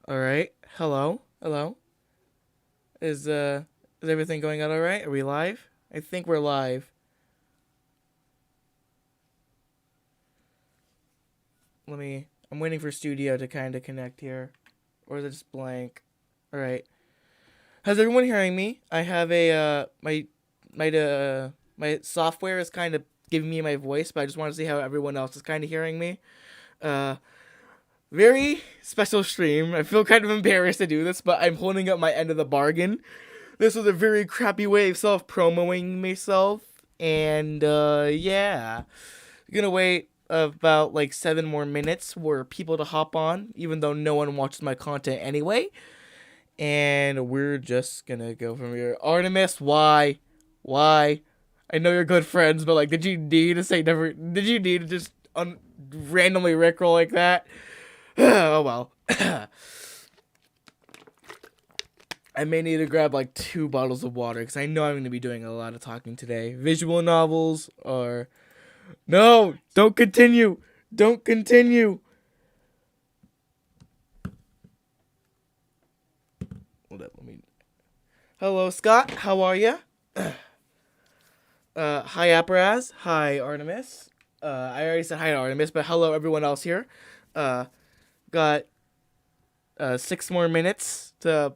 All right. Hello. Hello. Is everything going on all right? Are we live? I think we're live. I'm waiting for studio to kind of connect here, or is it just blank? All right. How's everyone hearing me? I have my software is kind of giving me my voice, but I just want to see how everyone else is kind of hearing me. Uh, Very special stream. I feel kind of embarrassed to do this, but I'm holding up my end of the bargain. This was a very crappy way of self-promoting myself, and yeah. Gonna wait about like 7 more minutes for people to hop on, even though no one watches my content anyway. And we're just gonna go from here. Artemis, why? Why? I know you're good friends, but like, did you need to say never? Did you need to just randomly rickroll like that? Oh well. I may need to grab like 2 bottles of water because I know I'm going to be doing a lot of talking today. Visual novels or... No! Don't continue! Don't continue! Hold up, let me... Hello, Scott. How are you? Hi, Aparaz. Hi, Artemis. I already said hi to Artemis, but hello, everyone else here. Got 6 more minutes to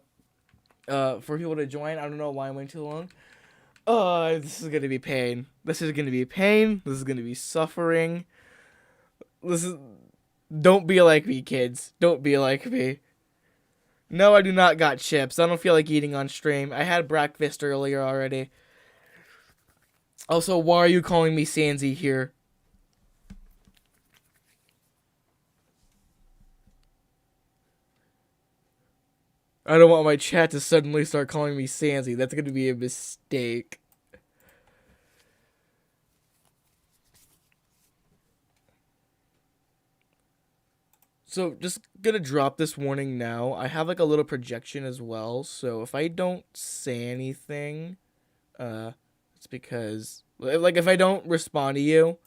for people to join. I don't know why I'm waiting too long. This is gonna be pain. This is gonna be pain. This is gonna be suffering. This is... Don't be like me, kids. Don't be like me. No, I do not got chips. I don't feel like eating on stream. I had breakfast earlier already. Also, why are you calling me Sansy here? I don't want my chat to suddenly start calling me Sansy. That's gonna be a mistake. So, just gonna drop this warning now. I have like a little projection as well, so if I don't say anything, it's because like if I don't respond to you,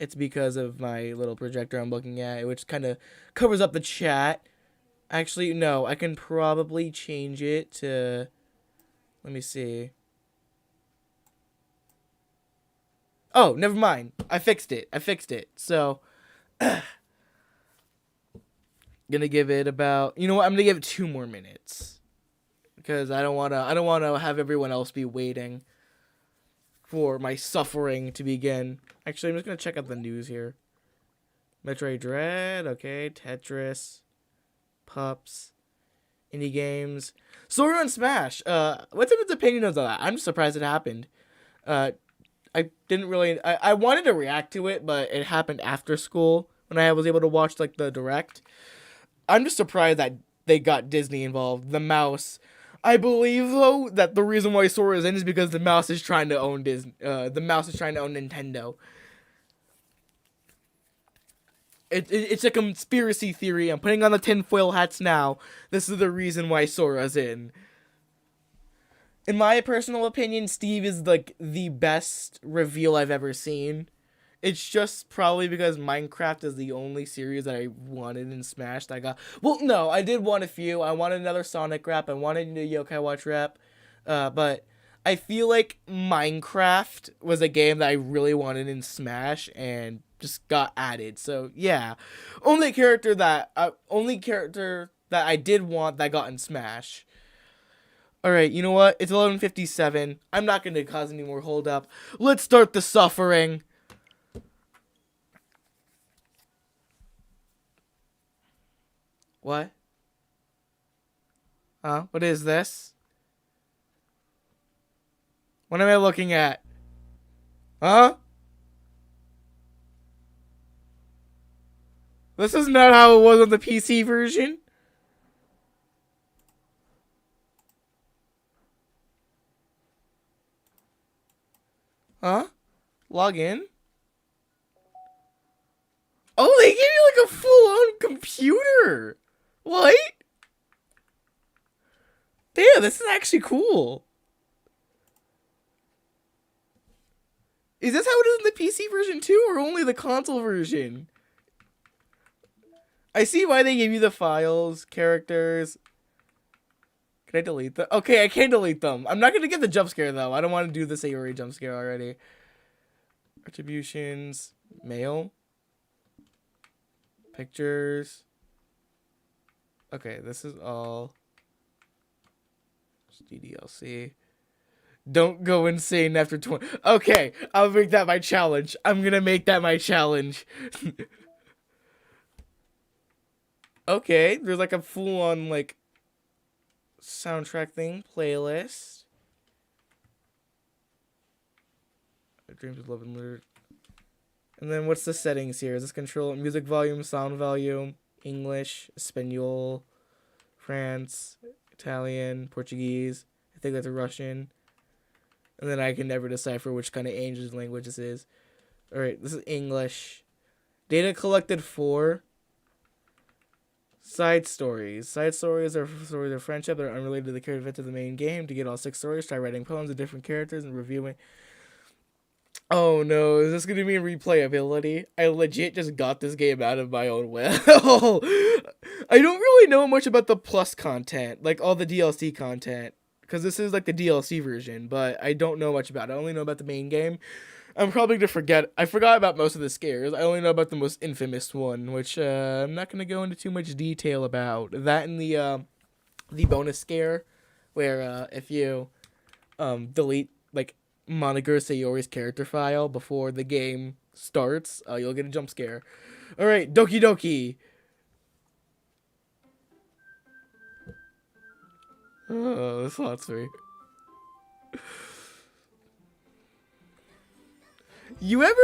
it's because of my little projector I'm looking at, which kind of covers up the chat. Actually, no, I can probably change it to... Let me see. Oh, never mind. I fixed it. So, gonna give it about... You know what? I'm gonna give it 2 more minutes. Because I don't wanna have everyone else be waiting for my suffering to begin. Actually, I'm just gonna check out the news here. Metroid Dread, okay, Tetris, Pups, indie games, Sora and Smash. What's everyone's opinion of that? I'm just surprised it happened. I didn't really... I wanted to react to it, but it happened after school when I was able to watch like the direct. I'm just surprised that they got Disney involved. The mouse. I believe though that the reason why Sora is in is because the mouse is trying to own Disney. The mouse is trying to own Nintendo. It's a conspiracy theory. I'm putting on the tinfoil hats now. This is the reason why Sora's in. In my personal opinion, Steve is like the best reveal I've ever seen. It's just probably because Minecraft is the only series that I wanted in Smash that I got. Well, no, I did want a few. I wanted another Sonic rap. I wanted a Yokai Watch rap. But I feel like Minecraft was a game that I really wanted in Smash and just got added. So yeah, only character that I did want that got in Smash. All right, you know what? It's 11:57. I'm not going to cause any more hold up. Let's start the suffering. What? Huh? What is this? What am I looking at? Huh? This is not how it was on the PC version. Huh? Log in? Oh, they gave you like a full-on computer. What? Damn, this is actually cool. Is this how it is in the PC version too, or only the console version? I see why they gave you the files, characters. Can I delete them? Okay, I can't delete them. I'm not gonna get the jump scare though. I don't want to do the Sayori jump scare already. Attributions, mail, pictures. Okay, this is all DDLC. Don't go insane after 20. Okay, I'll make that my challenge. I'm gonna make that my challenge. Okay, there's like a full-on like soundtrack thing, playlist. Dreams of Love and Lyric. And then what's the settings here? Is this control music volume, sound volume, English, Espanol, France, Italian, Portuguese. I think that's a Russian. And then I can never decipher which kind of English language this is. Alright, this is English. Data collected 4. Side stories. Side stories are stories of friendship that are unrelated to the character event of the main game. To get all 6 stories, try writing poems of different characters and reviewing. Oh no, is this gonna be replayability? I legit just got this game out of my own will. I don't really know much about the plus content, like all the DLC content, because this is like the DLC version, but I don't know much about it. I only know about the main game. I'm probably gonna forget. I forgot about most of the scares. I only know about the most infamous one, which I'm not gonna go into too much detail about. That and the bonus scare, where if you delete like Monica Sayori's character file before the game starts, you'll get a jump scare. All right, Doki Doki. Oh, this haunts me. You ever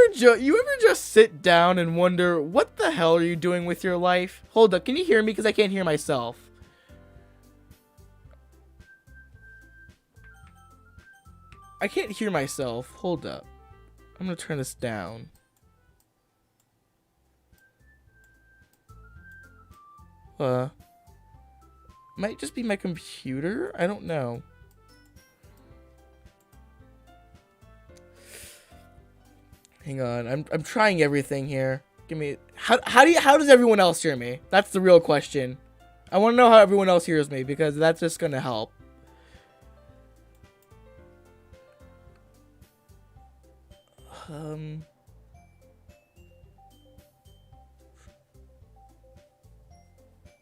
just sit down and wonder what the hell are you doing with your life? Hold up, can you hear me? Because I can't hear myself. I can't hear myself. Hold up. I'm gonna turn this down. Might just be my computer? I don't know. Hang on, I'm trying everything here. Give me how does everyone else hear me? That's the real question. I want to know how everyone else hears me because that's just gonna help. I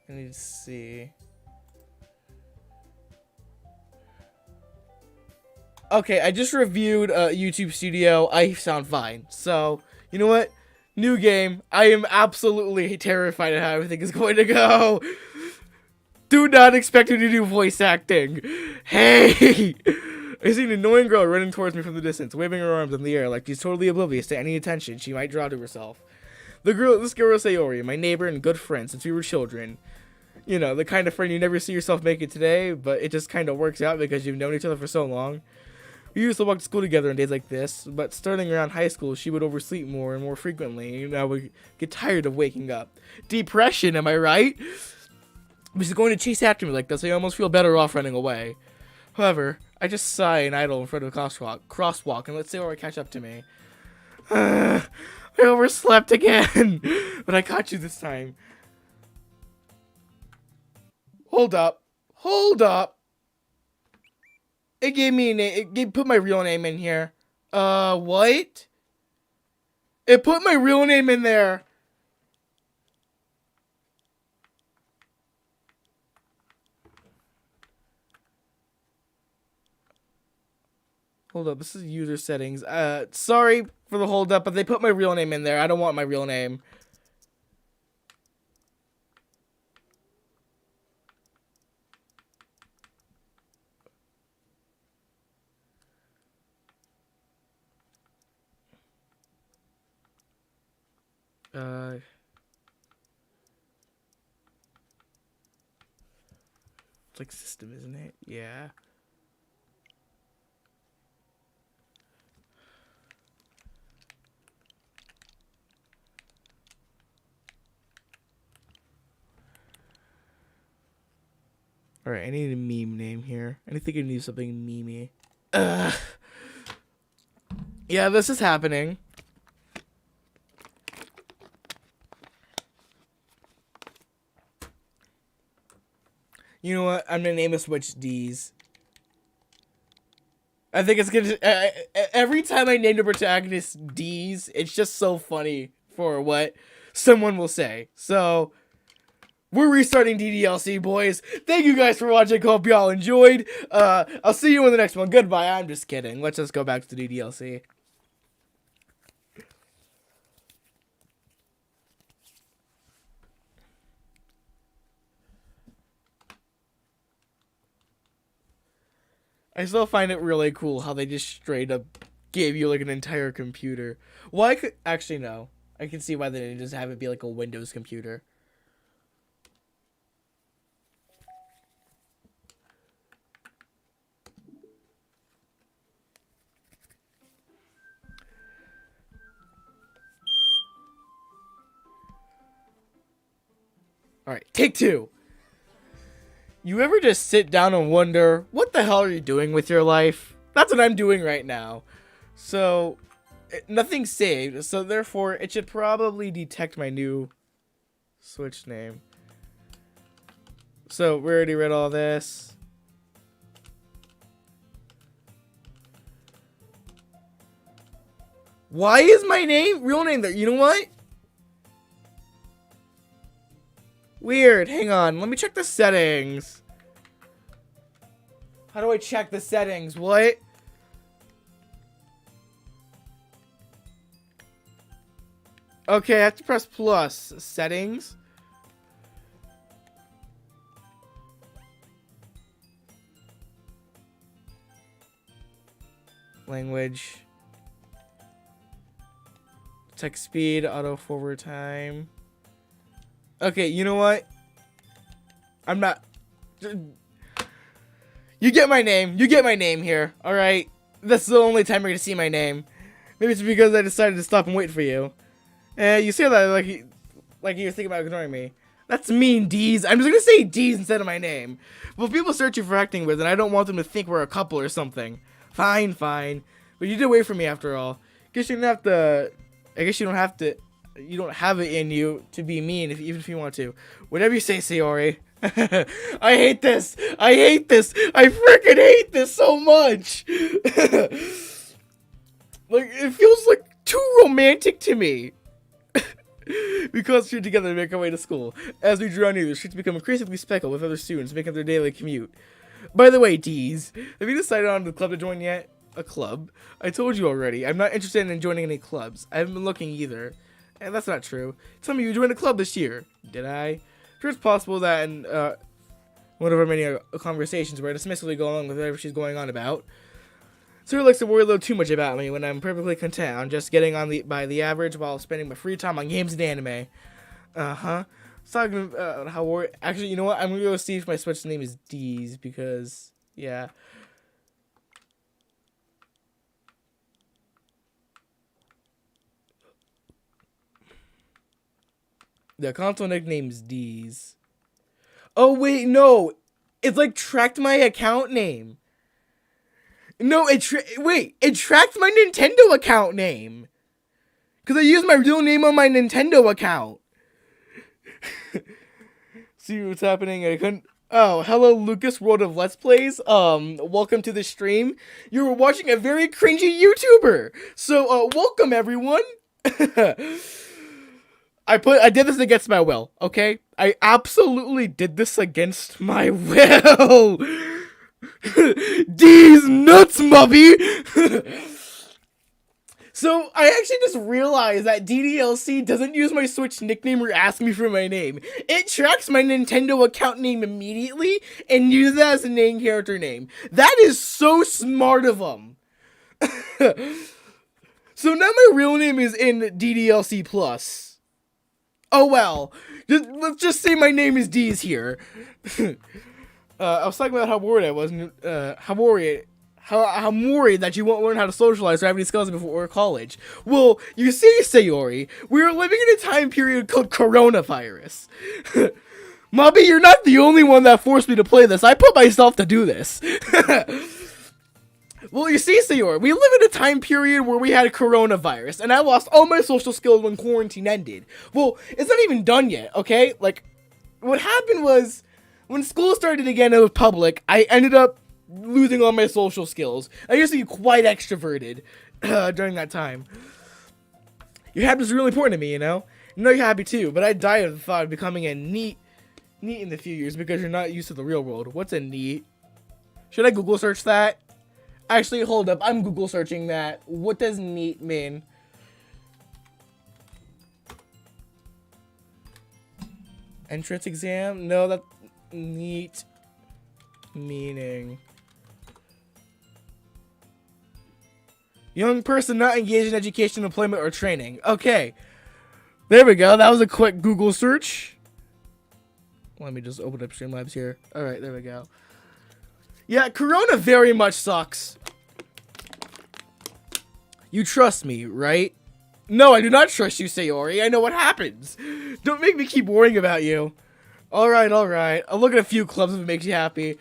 need to see. Okay, I just reviewed YouTube Studio. I sound fine. So, you know what? New game. I am absolutely terrified at how everything is going to go. Do not expect me to do voice acting. Hey! I see an annoying girl running towards me from the distance, waving her arms in the air like she's totally oblivious to any attention she might draw to herself. This girl is Sayori, my neighbor and good friend since we were children. You know, the kind of friend you never see yourself making today, but it just kind of works out because you've known each other for so long. We used to walk to school together on days like this, but starting around high school, she would oversleep more and more frequently, and I would get tired of waking up. Depression, am I right? But she's going to chase after me like this, I almost feel better off running away. However, I just sigh and idle in front of the crosswalk and let Sayori catch up to me. I overslept again, but I caught you this time. Hold up. Hold up. It gave me a name. It put my real name in here. What? It put my real name in there. Hold up, this is user settings. Sorry for the hold up, but they put my real name in there. I don't want my real name. It's like system, isn't it? Yeah. Alright, I need a meme name here. I think I need something memey. Yeah, this is happening. You know what? I'm gonna name a switch D's. I think it's gonna. Every time I name the protagonist D's, it's just so funny for what someone will say. So we're restarting DDLC, boys. Thank you guys for watching. Hope y'all enjoyed. I'll see you in the next one. Goodbye. I'm just kidding. Let's just go back to the DDLC. I still find it really cool how they just straight up gave you like an entire computer. Well, I could actually no. I can see why they didn't just have it be like a Windows computer. Alright, take two. You ever just sit down and wonder, what the hell are you doing with your life? That's what I'm doing right now. So, nothing's saved, so therefore it should probably detect my new Switch name. So, we already read all this. Why is my real name there? You know what? Weird. Hang on. Let me check the settings. How do I check the settings? What? Okay, I have to press plus. Settings. Language. Text speed. Auto forward time. Okay, you know what? I'm not... You get my name. You get my name here, alright? That's the only time you're gonna see my name. Maybe it's because I decided to stop and wait for you. You say that like you're thinking about ignoring me. That's mean, D's. I'm just gonna say D's instead of my name. Well, people search you for acting with, and I don't want them to think we're a couple or something. Fine, fine. But you did wait for me after all. Guess you don't have to... I guess you don't have to... You don't have it in you to be mean, even if you want to. Whatever you say, Sayori. I hate this. I hate this. I freaking hate this so much. Like, it feels like too romantic to me. We concentrate together to make our way to school. As we draw near, the streets become increasingly speckled with other students making their daily commute. By the way, D's, have you decided on the club to join yet? A club? I told you already. I'm not interested in joining any clubs. I haven't been looking either. And that's not true. Tell me you joined a club this year. Did I? Sure, it's possible that in one of our many conversations where I dismissively go along with whatever she's going on about. Sarah likes to worry a little too much about me when I'm perfectly content. I'm just getting on by the average while spending my free time on games and anime. Uh-huh. Talking about how worried... Actually, you know what? I'm going to go see if my Switch name is D's because, yeah. The console nickname's D's. Oh, wait, no. It's like tracked my account name. No, it tracked my Nintendo account name. Because I used my real name on my Nintendo account. See what's happening? I couldn't... Oh, hello, Lucas, World of Let's Plays. Welcome to the stream. You're watching a very cringy YouTuber. So, welcome, everyone. I did this against my will, okay? I absolutely did this against my will. These nuts, mubby. So, I actually just realized that DDLC doesn't use my Switch nickname or ask me for my name. It tracks my Nintendo account name immediately and uses that as a name character name. That is so smart of them. So now my real name is in DDLC Plus. Oh well, let's just say my name is D's here. I was talking about how worried I was, how worried that you won't learn how to socialize or have any skills before college. Well, you see, Sayori, we are living in a time period called coronavirus. Mobby, you're not the only one that forced me to play this. I put myself to do this. Well, you see, Sayori, we live in a time period where we had a coronavirus, and I lost all my social skills when quarantine ended. Well, it's not even done yet, okay? Like, what happened was, when school started again, it was public. I ended up losing all my social skills. I used to be quite extroverted during that time. Your happiness is really important to me, you know? You know you're happy too, but I die of the thought of becoming a neat in a few years because you're not used to the real world. What's a neat? Should I Google search that? Actually, hold up. I'm Google searching that. What does neat mean? Entrance exam? No, that neat meaning. Young person not engaged in education, employment, or training. Okay. There we go. That was a quick Google search. Let me just open up Streamlabs here. Alright, there we go. Yeah, Corona very much sucks. You trust me, right? No, I do not trust you, Sayori. I know what happens. Don't make me keep worrying about you. Alright, alright. I'll look at a few clubs if it makes you happy.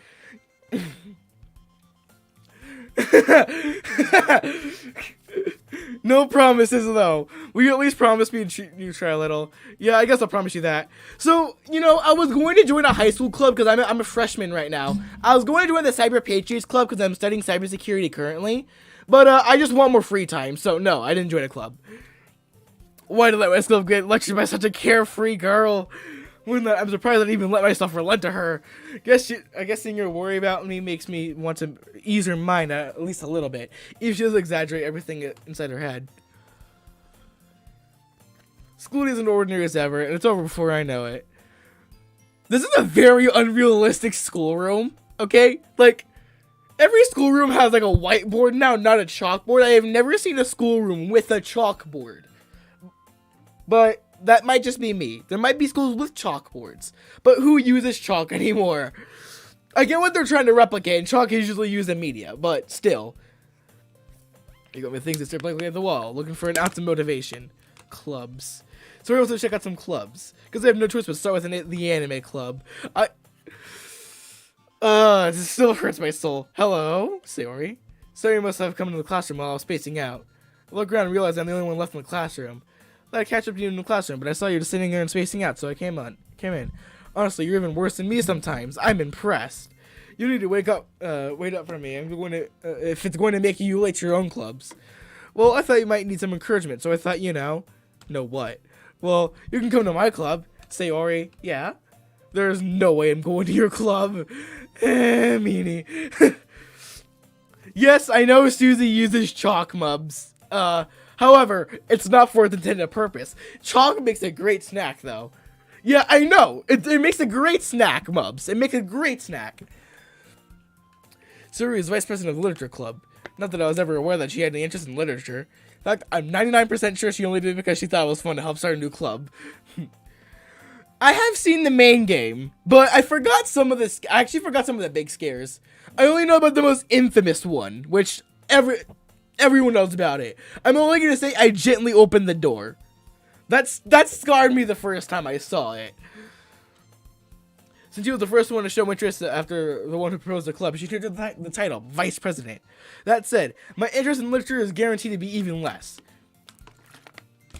No promises, though. Will you at least promise me you try a little? Yeah, I guess I'll promise you that. So, you know, I was going to join a high school club because I'm a freshman right now. I was going to join the Cyber Patriots Club because I'm studying cybersecurity currently. But I just want more free time, so no, I didn't join a club. Why did I let myself get lectured by such a carefree girl? I'm surprised I didn't even let myself relent to her. I guess seeing her worry about me makes me want to ease her mind at least a little bit. If she doesn't exaggerate everything inside her head. School isn't ordinary as ever, and it's over before I know it. This is a very unrealistic schoolroom, okay? Like, every schoolroom has like a whiteboard now, not a chalkboard. I have never seen a schoolroom with a chalkboard. But that might just be me. There might be schools with chalkboards. But who uses chalk anymore? I get what they're trying to replicate, and chalk is usually used in media, but still. You got me things that stare blankly at the wall, looking for an ounce of motivation. Clubs. So we're also check out some clubs. Because I have no choice but start with the anime club. This still hurts my soul. Hello, Sayori. Sayori must have come into the classroom while I was spacing out. I looked around and realized I'm the only one left in the classroom. I thought I'd catch up to you in the classroom, but I saw you just sitting there and spacing out, so I came in. Honestly, you're even worse than me sometimes. I'm impressed. You need to wait up for me. I'm going to, if it's going to make you late to your own clubs. Well, I thought you might need some encouragement, so I thought, you know what? Well, you can come to my club. Sayori, yeah? There's no way I'm going to your club. Meanie. Yes, I know Susie uses chalk, Mubs. However, it's not for its intended purpose. Chalk makes a great snack, though. Yeah, I know. It makes a great snack, Mubs. It makes a great snack. Suri is vice president of the literature club. Not that I was ever aware that she had any interest in literature. In fact, I'm 99% sure she only did it because she thought it was fun to help start a new club. I have seen the main game, but I forgot some of this. I actually forgot some of the big scares. I only know about the most infamous one, which everyone knows about it. I'm only gonna say I gently opened the door. That scarred me the first time I saw it. Since he was the first one to show interest after the one who proposed the club, she changed the title, Vice President. That said, my interest in literature is guaranteed to be even less.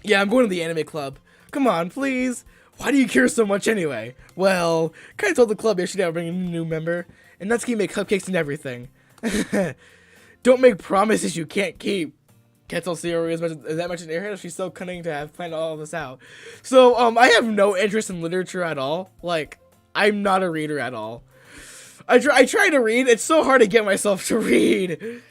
Yeah, I'm going to the anime club. Come on, please. Why do you care so much anyway? Well, kinda told the club yesterday I'll bring a new member, and Natsuki make cupcakes and everything. Don't make promises you can't keep. Can't tell Sayori is that much an airhead. She's so cunning to have planned all of this out. So, I have no interest in literature at all. Like, I'm not a reader at all. I try to read. It's so hard to get myself to read.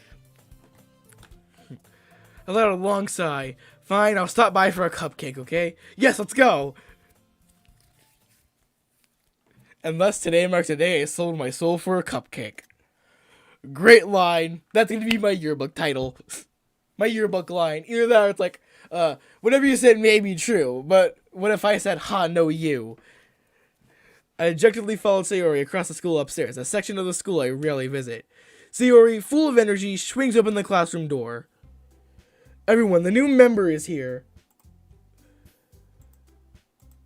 I let out a long sigh. Fine, I'll stop by for a cupcake, okay? Yes, let's go. And thus today marks the day I sold my soul for a cupcake. Great line. That's going to be my yearbook title. My yearbook line. Either that or it's like, whatever you said may be true, but what if I said, ha, no you? I dejectedly followed Sayori across the school upstairs, a section of the school I rarely visit. Sayori, full of energy, swings open the classroom door. Everyone, the new member is here.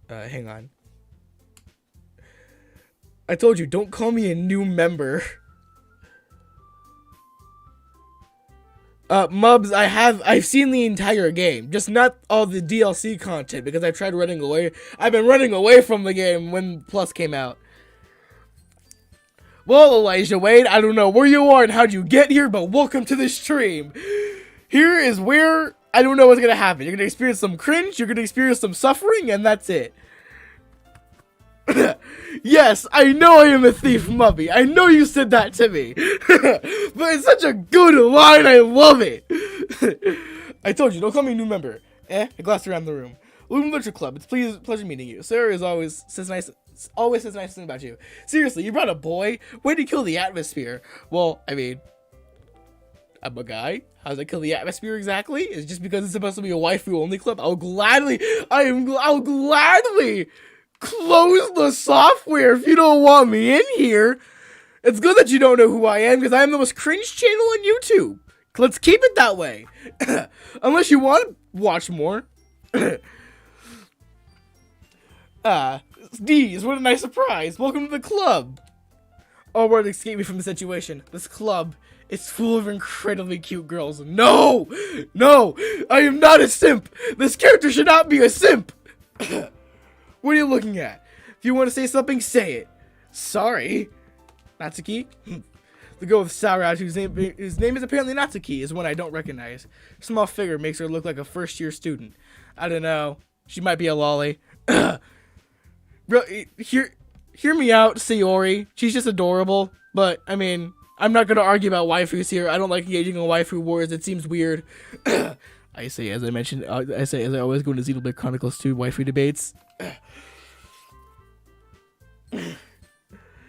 Hang on. I told you, don't call me a new member. Mubs, I've seen the entire game, just not all the DLC content, because I've tried running away. I've been running away from the game when Plus came out. Well, Elijah Wade, I don't know where you are and how'd you get here, but welcome to the stream. Here is where I don't know what's gonna happen. You're gonna experience some cringe, you're gonna experience some suffering, and that's it. Yes, I know I am a thief, Mubby. I know you said that to me. But it's such a good line, I love it. I told you, don't call me a new member. I glanced around the room. Welcome to Literature Club. It's pleasure meeting you. Sarah is always says nice things about you. Seriously, you brought a boy? Way to kill the atmosphere. Well, I mean, I'm a guy. How does that kill the atmosphere exactly? Is it just because it's supposed to be a waifu only club? I'll gladly close the software if you don't want me in here. It's good that you don't know who I am because I am the most cringe channel on YouTube. Let's keep it that way. Unless you want to watch more. D's, what a nice surprise. Welcome to the club. Oh, word escape me from the situation. This club is full of incredibly cute girls. No! No! I am not a simp! This character should not be a simp! What are you looking at? If you want to say something, say it. Sorry. Natsuki? The girl with sour attitude whose name is apparently Natsuki is one I don't recognize. Her small figure makes her look like a first-year student. I don't know. She might be a lolly. Bro, hear me out, Sayori. She's just adorable. But, I mean, I'm not going to argue about waifus here. I don't like engaging in waifu wars. It seems weird. I say, as I mentioned, as I always go into Xenoblade Chronicles 2 waifu debates.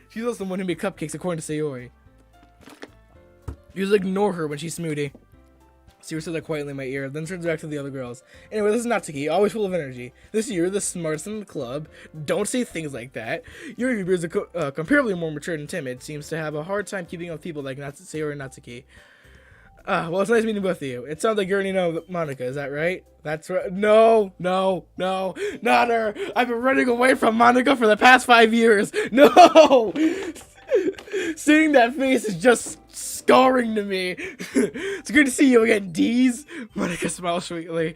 She's also the one who made cupcakes, according to Sayori. You just ignore her when she's smoothie. Sayori said that quietly in my ear, then turns back to the other girls. Anyway, this is Natsuki, always full of energy. This year, the smartest in the club. Don't say things like that. Yuri, who is comparably more mature and timid, seems to have a hard time keeping up with people like Sayori and Natsuki. Well, it's nice meeting both of you. It sounds like you already know Monica, is that right? That's right. No, not her. I've been running away from Monica for the past 5 years. No! Seeing that face is just scarring to me. It's good to see you again, D's. Monica smiles sweetly.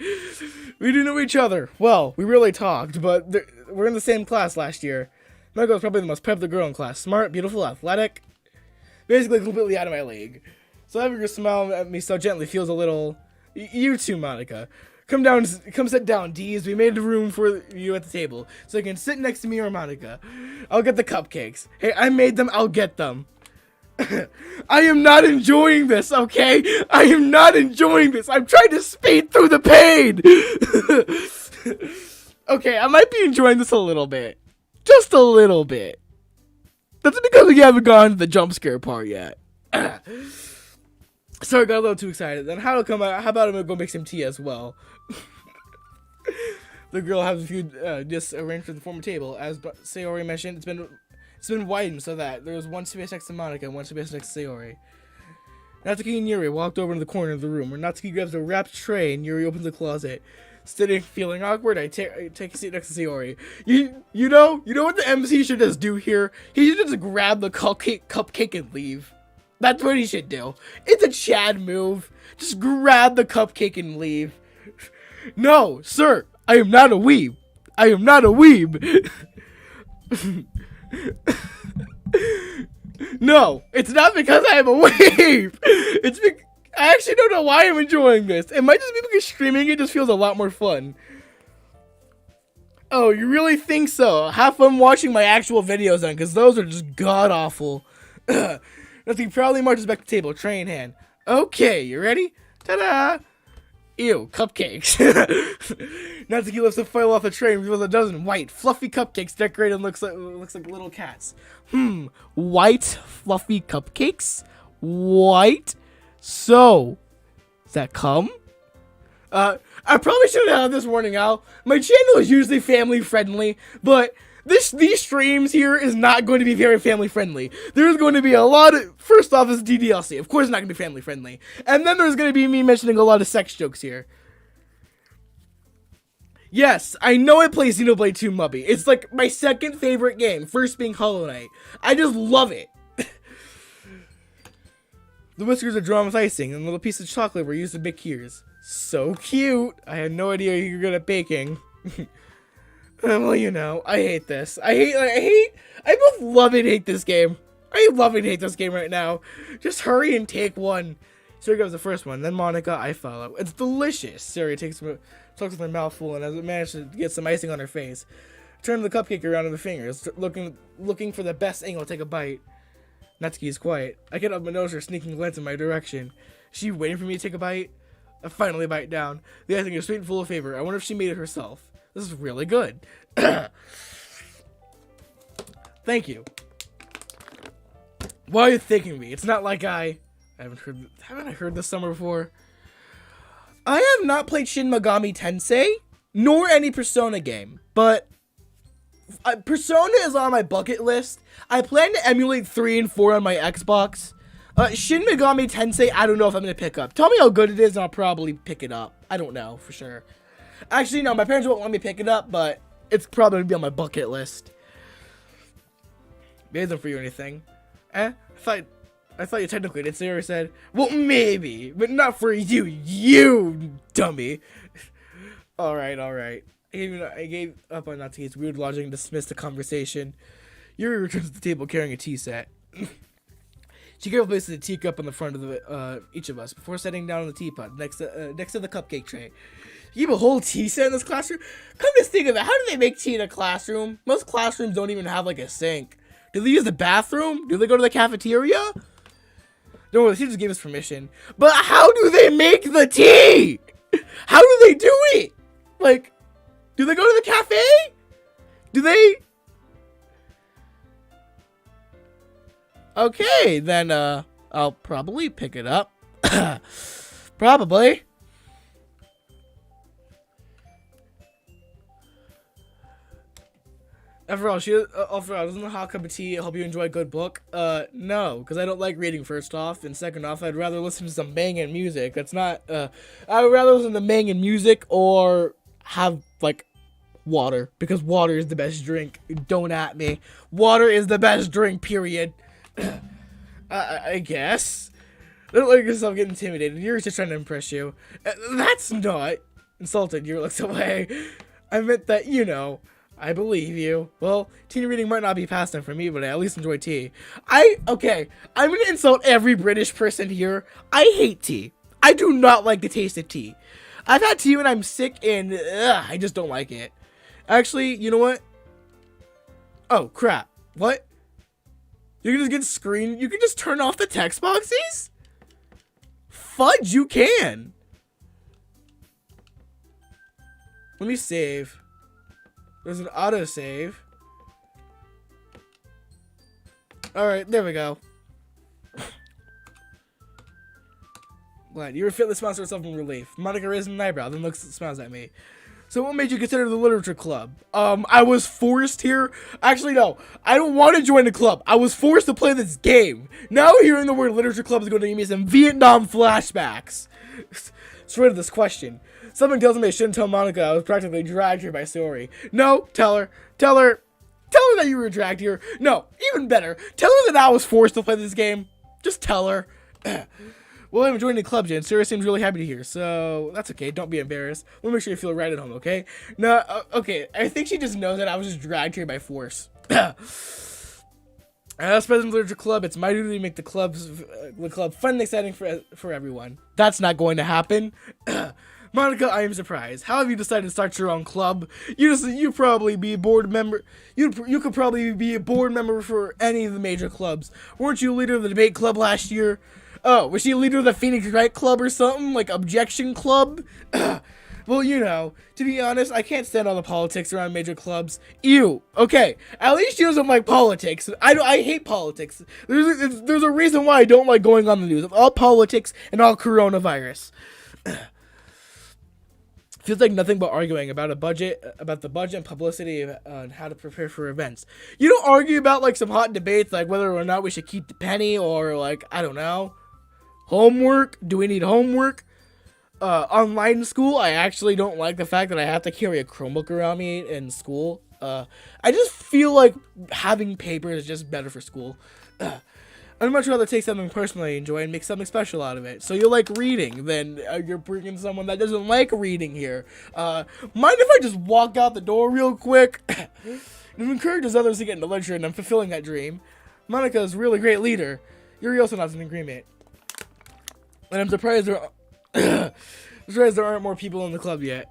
We do know each other. Well, we really talked, but we're in the same class last year. Monica was probably the most popular girl in class. Smart, beautiful, athletic. Basically completely out of my league. So having her smile at me so gently feels a little... You too, Monica. Come sit down, D's. We made a room for you at the table, so you can sit next to me or Monica. I'll get the cupcakes. Hey, I made them, I'll get them. I am not enjoying this, okay? I am not enjoying this. I'm trying to speed through the pain. Okay, I might be enjoying this a little bit. Just a little bit. That's because we haven't gone to the jump scare part yet. Sorry, I got a little too excited. Then how about I'm gonna go make some tea as well? The girl has a few discs arranged for the former table. As Sayori mentioned, it's been widened so that there was one space next to Monica and one space next to Sayori. Natsuki and Yuri walked over to the corner of the room where Natsuki grabs a wrapped tray and Yuri opens the closet. Sitting, feeling awkward, I take a seat next to Sayori. You know what the MC should just do here? He should just grab the cupcake and leave. That's what he should do. It's a Chad move. Just grab the cupcake and leave. No, sir, I am not a weeb. I am not a weeb. No, it's not because I am a weeb. It's because I actually don't know why I'm enjoying this. It might just be because streaming it just feels a lot more fun. Oh, you really think so? Have fun watching my actual videos then, because those are just god-awful. Natsuki proudly marches back to the table, tray in hand. Okay, you ready? Ta-da! Ew, cupcakes. Natsuki lifts the foil off the tray and reveals a dozen white, fluffy cupcakes decorated and looks like little cats. White, fluffy cupcakes? White? So, does that come? I probably should have had this warning out. My channel is usually family friendly, but these streams here is not going to be very family friendly. There's going to be a lot of, first off, it's DDLC. Of course it's not going to be family friendly. And then there's going to be me mentioning a lot of sex jokes here. Yes, I know I play Xenoblade 2 Mubby. It's like my second favorite game, first being Hollow Knight. I just love it. The whiskers are drawn with icing, and little pieces of chocolate were used to bake ears. So cute. I had no idea you were good at baking. Well, you know, I hate this. I both love and hate this game. I loving to hate this game right now. Just hurry and take one. So here goes the first one. Then Monica, I follow. It's delicious. Siri talks with her mouth full and has managed to get some icing on her face. Turn the cupcake around in the fingers, looking for the best angle to take a bite. Natsuki is quiet. I get up and notice her sneaking glance in my direction. Is she waiting for me to take a bite? I finally bite down. The icing is sweet and full of flavor. I wonder if she made it herself. This is really good. Thank you. Why are you thanking me? It's not like haven't I heard this summer before? I have not played Shin Megami Tensei, nor any Persona game, but Persona is on my bucket list. I plan to emulate 3 and 4 on my Xbox. Shin Megami Tensei, I don't know if I'm going to pick up. Tell me how good it is and I'll probably pick it up. I don't know for sure. Actually, no, my parents won't let me pick it up, but it's probably going to be on my bucket list. It isn't for you or anything. I thought you technically did. Sarah said, well, maybe, but not for you, you dummy. Alright. I gave up on Natsuki's weird logic and dismissed the conversation. Yuri returns to the table carrying a tea set. She carefully places a teacup on the front of each of us before setting down on the teapot next to the cupcake tray. You keep a whole tea set in this classroom? Come to think of it, how do they make tea in a classroom? Most classrooms don't even have like a sink. Do they use the bathroom? Do they go to the cafeteria? No, the teachers gave us permission. But how do they make the tea? How do they do it? Like, do they go to the cafe? Do they? Okay, then, I'll probably pick it up. Probably. After all, doesn't a hot cup of tea help you enjoy a good book? No, because I don't like reading, first off, and second off, I'd rather listen to some banging music. That's not, I would rather listen to banging music or have, like, water, because water is the best drink. Don't at me. Water is the best drink, period. I guess. Don't let yourself get intimidated. You're just trying to impress you. That's not insulted. You looks away. I meant that, you know, I believe you. Well, tea reading might not be pastime for me, but I at least enjoy tea. Okay, I'm gonna insult every British person here. I hate tea. I do not like the taste of tea. I've had tea when I'm sick and I just don't like it. Actually, you know what? Oh, crap. What? You can just get screen. You can just turn off the text boxes? Fudge, you can. Let me save. There's an autosave. Alright, there we go. Glad. You refit the smiles to herself in relief. Monica raises an eyebrow, then smiles at me. So what made you consider the literature club? I was forced here. Actually, no. I don't want to join the club. I was forced to play this game. Now hearing the word literature club is going to give me some Vietnam flashbacks. Straight to this question. Something tells me I shouldn't tell Monica I was practically dragged here by Sori. No, tell her that you were dragged here. No, even better. Tell her that I was forced to play this game. Just tell her. Well, I'm joining the club, Jen. Sarah seems really happy to hear, so that's okay. Don't be embarrassed. We'll make sure you feel right at home, okay? No, okay. I think she just knows that I was just dragged here by force. As president of the literature club, it's my duty to make the club fun and exciting for everyone. That's not going to happen. Monica, I am surprised. How have you decided to start your own club? You probably be a board member. You could probably be a board member for any of the major clubs. Weren't you leader of the debate club last year? Oh, was she a leader of the Phoenix Wright Club or something? Like Objection Club? Well, you know, to be honest, I can't stand all the politics around major clubs. Ew. Okay, at least she doesn't like politics. I hate politics. There's a reason why I don't like going on the news. All politics and all coronavirus. Feels like nothing but arguing about the budget and publicity on how to prepare for events. You don't argue about like some hot debates like whether or not we should keep the penny or like, I don't know, homework. Do we need homework? Online school, I actually don't like the fact that I have to carry a Chromebook around me in school. I just feel like having paper is just better for school. I'd much rather take something personally I enjoy and make something special out of it. So you like reading, then you're bringing someone that doesn't like reading here. Mind if I just walk out the door real quick? It encourages others to get into literature, and I'm fulfilling that dream. Monica's a really great leader. Yuri also nods in agreement. And I'm surprised there aren't more people in the club yet.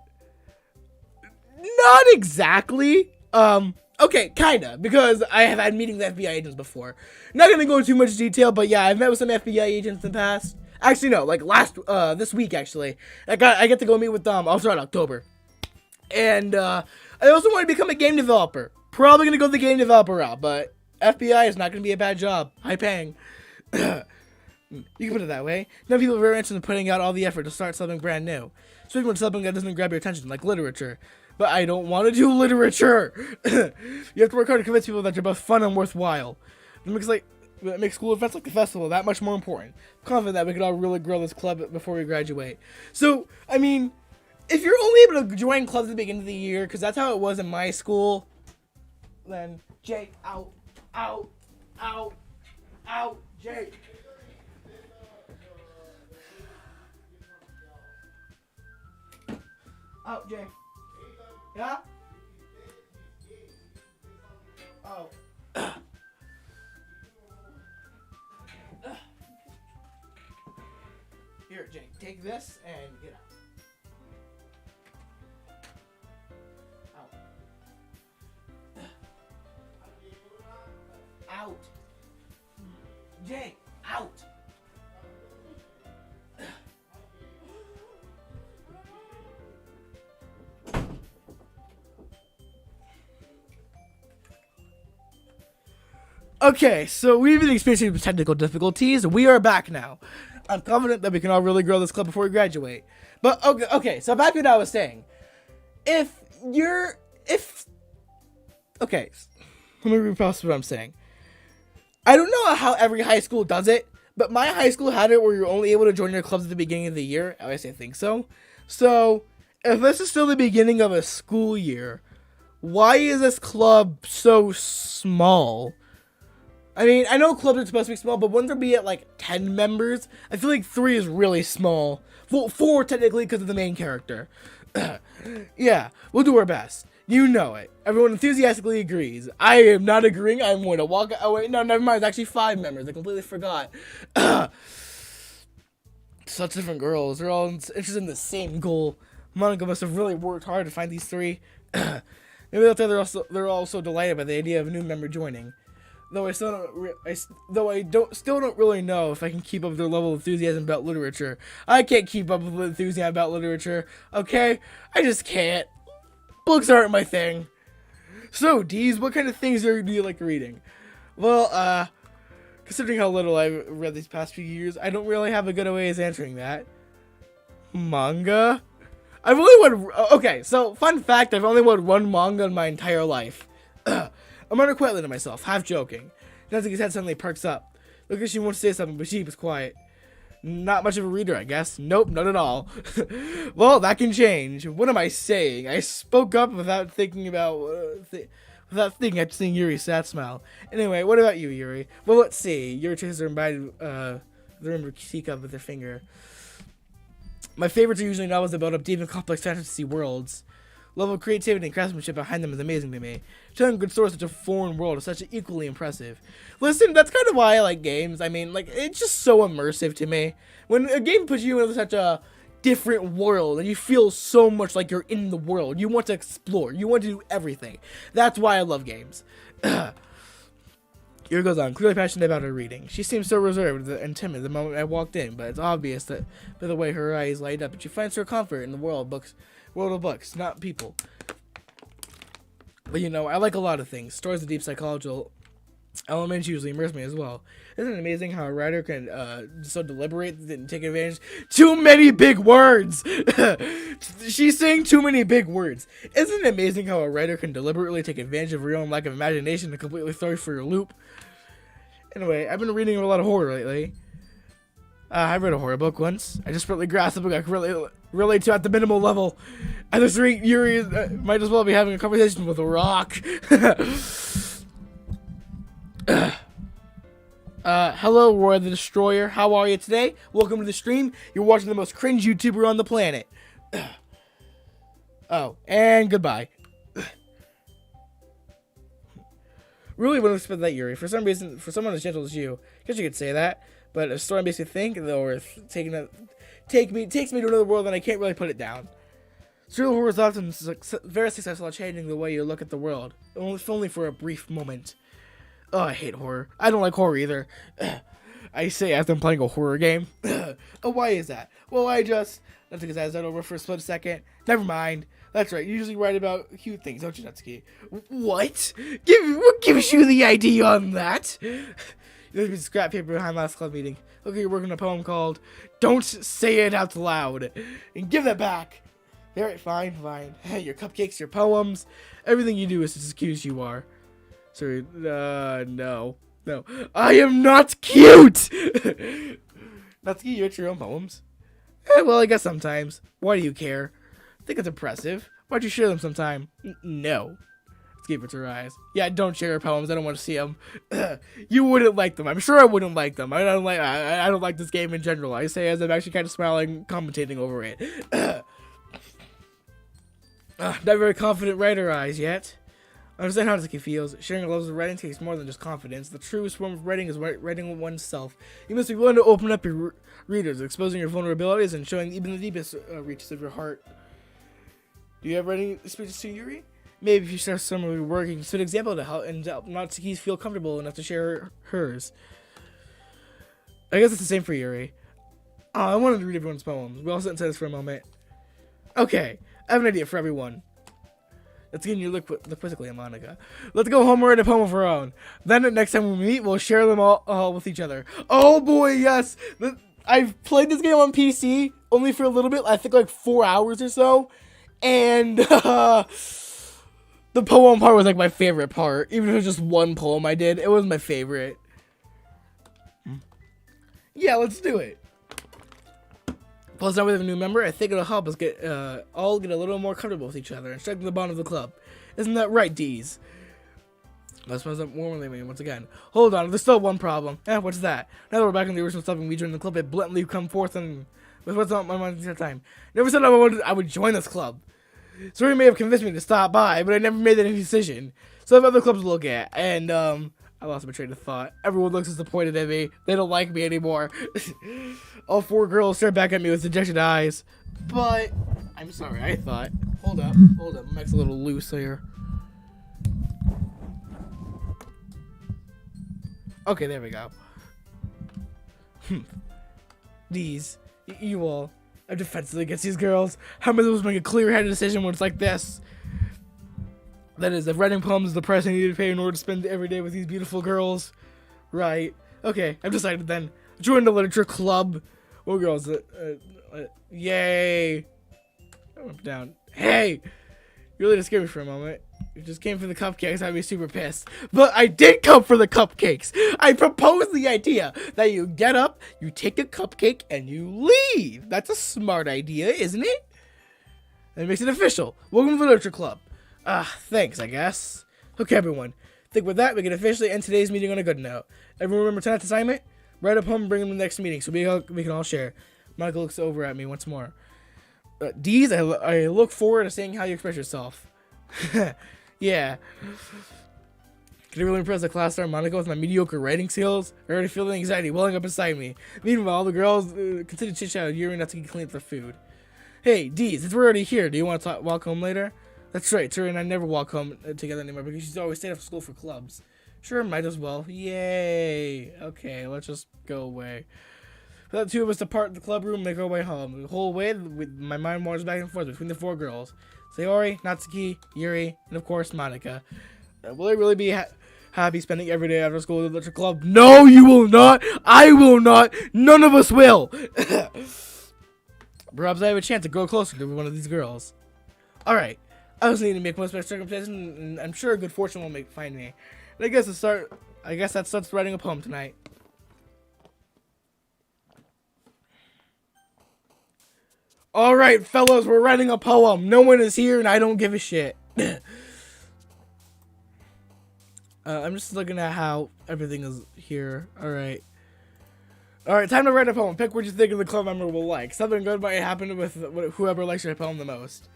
Not exactly. Okay, kinda, because I have had meetings with FBI agents before. Not gonna go into too much detail, but yeah, I've met with some FBI agents in the past. Actually, no, like this week actually. I get to go meet with them. I'll start October. And I also want to become a game developer. Probably gonna go the game developer route, but FBI is not gonna be a bad job. High paying. You can put it that way. Now people are very interested in putting out all the effort to start something brand new. Especially when something that doesn't grab your attention, like literature. But I don't want to do literature. You have to work hard to convince people that you're both fun and worthwhile. It makes school events like the festival that much more important. I'm confident that we can all really grow this club before we graduate. So, I mean, if you're only able to join clubs at the beginning of the year, because that's how it was in my school, then Jake, out, Jake. Out, Jake. Yeah? Oh. Here, Jake, take this and get out. Out. Jake, out. Okay, so we've been experiencing technical difficulties. We are back now. I'm confident that we can all really grow this club before we graduate. But okay, so back to what I was saying. Okay, let me repost what I'm saying. I don't know how every high school does it, but my high school had it where you're only able to join your clubs at the beginning of the year. At least I think so. So, if this is still the beginning of a school year, why is this club so small? I mean, I know clubs are supposed to be small, but wouldn't there be at like 10 members? I feel like 3 is really small. Well, 4 technically because of the main character. Yeah, we'll do our best. You know it. Everyone enthusiastically agrees. I am not agreeing. I'm going to walk. Oh, wait, no, never mind. It's actually 5 members. I completely forgot. Such different girls. They're all interested in the same goal. Monica must have really worked hard to find these 3. Maybe that's why they're all so delighted by the idea of a new member joining. Though I still don't really know if I can keep up with their level of enthusiasm about literature. I can't keep up with enthusiasm about literature. Okay, I just can't. Books aren't my thing. So, Deez, what kind of things do you like reading? Well, considering how little I've read these past few years, I don't really have a good way of answering that. Manga? I've only read. Okay, so fun fact: I've only read 1 manga in my entire life. I'm unacquainted to myself, half joking. Nothing his head suddenly perks up. Look like she wants to say something, but she was quiet. Not much of a reader, I guess. Nope, not at all. Well, that can change. What am I saying? I spoke up without thinking after seeing Yuri's sad smile. Anyway, what about you, Yuri? Well, let's see. Yuri traces her the room teacup with her finger. My favorites are usually novels that build up deep and complex fantasy worlds. Level of creativity and craftsmanship behind them is amazing to me. Telling good stories of such a foreign world is such equally impressive. Listen, that's kind of why I like games. I mean, like, it's just so immersive to me. When a game puts you into such a different world and you feel so much like you're in the world, you want to explore, you want to do everything. That's why I love games. Here goes on, clearly passionate about her reading. She seems so reserved and timid the moment I walked in, but it's obvious that by the way her eyes light up, and she finds her comfort in the world of books, not people. But you know, I like a lot of things. Stories of deep psychological elements usually immerse me as well. Isn't it amazing how a writer can so deliberate and take advantage? Too many big words! She's saying too many big words. Isn't it amazing how a writer can deliberately take advantage of your own lack of imagination to completely throw you for your loop? Anyway, I've been reading a lot of horror lately. I read a horror book once. I just really grasped the book I could relate to at the minimal level. At this rate, Yuri might as well be having a conversation with a rock. Hello, Roy the Destroyer. How are you today? Welcome to the stream. You're watching the most cringe YouTuber on the planet. Oh, and goodbye. Really wouldn't expect that, Yuri. For some reason, for someone as gentle as you, I guess you could say that. But a story makes me think, or takes me to another world, and I can't really put it down. Serial horror is often very successful at changing the way you look at the world, if only for a brief moment. Oh, I hate horror. I don't like horror either. I say after I'm playing a horror game. Oh, why is that? Well, not to get that over for a split second. Never mind. That's right. You usually write about cute things, don't you, Natsuki? What? What gives you the idea on that? There's been scrap paper behind last club meeting. Look, you're working on a poem called "Don't Say It Out Loud," and give that back. Alright, fine. Your cupcakes, your poems, everything you do is as cute as you are. Sorry, no. I am not cute! Natsuki, you write your own poems? Well, I guess sometimes. Why do you care? I think it's impressive. Why'd you share them sometime? No. Let's keep it to her eyes. Yeah, don't share your poems. I don't want to see them. You wouldn't like them. I'm sure I wouldn't like them. I don't like this game in general. I say as I'm actually kind of smiling, commentating over it. Not very confident writer eyes yet. I understand how Natsuki feels. Sharing loves of writing takes more than just confidence. The truest form of writing is writing oneself. You must be willing to open up your readers, exposing your vulnerabilities and showing even the deepest reaches of your heart. Do you have writing speeches to Yuri? Maybe if you share some of your work, you can set an example to help Natsuki feel comfortable enough to share hers. I guess it's the same for Yuri. I wanted to read everyone's poems. We all sit and say this for a moment. Okay, I have an idea for everyone. Let's get you look quizzically at Monica. Let's go home and write a poem of our own. Then next time we meet, we'll share them all with each other. Oh boy, yes! I've played this game on PC only for a little bit. I think like 4 hours or so. And the poem part was like my favorite part. Even if it was just one poem I did, it was my favorite. Yeah, let's do it. Plus, now we have a new member. I think it'll help us all get a little more comfortable with each other and strengthen the bond of the club. Isn't that right, D's? Let's pause up warmly once again. Hold on, there's still one problem. What's that? Now that we're back in the original stuff and we joined the club, it blatantly come forth and with what's on my mind at the time. Never said I would join this club. Sorry, may have convinced me to stop by, but I never made any decision. So I have other clubs to look at, and I lost my train of thought. Everyone looks disappointed at me. They don't like me anymore. All 4 girls stare back at me with dejected eyes. But I'm sorry, I thought. Hold up. Mike's a little loose here. Okay, there we go. These, you all, I'm defensive against these girls. How am I supposed to make a clear-headed decision when it's like this? That is, if writing poems is the price I need to pay in order to spend every day with these beautiful girls. Right. Okay, I've decided then. Join the literature club. What girls? Yay. I went down. Hey! You really just scared me for a moment. You just came for the cupcakes, I'd be super pissed. But I did come for the cupcakes! I proposed the idea that you get up, you take a cupcake, and you leave! That's a smart idea, isn't it? That makes it official. Welcome to the Literature Club. Thanks, I guess. Okay, everyone. I think with that, we can officially end today's meeting on a good note. Everyone remember tonight's assignment? Write a poem and bring them to the next meeting so we can all share. Monica looks over at me once more. Deez, I look forward to seeing how you express yourself. Yeah. Can I really impress the class star Monica with my mediocre writing skills? I already feel the anxiety welling up inside me. Meanwhile, all the girls continue to chit-chat with Yuri and Natsuki clean up their food. Hey, Deez, since we're already here, do you want to walk home later? That's right, Turi and I never walk home together anymore because she's always stayed after school for clubs. Sure, might as well. Yay. Okay, let's just go away. For the 2 of us depart the club room and make our way home. The whole way, my mind wanders back and forth between the 4 girls. Sayori, Natsuki, Yuri, and of course, Monica. Will I really be happy spending every day after school at the literature club? No, you will not! I will not! None of us will! Perhaps I have a chance to grow closer to one of these girls. Alright. I was needing to make most of my circumstances, and I'm sure good fortune will find me. And I guess that starts writing a poem tonight. Alright, fellas, we're writing a poem. No one is here, and I don't give a shit. I'm just looking at how everything is here. Alright. Alright, time to write a poem. Pick what you think of the club member will like. Something good might happen with whoever likes your poem the most.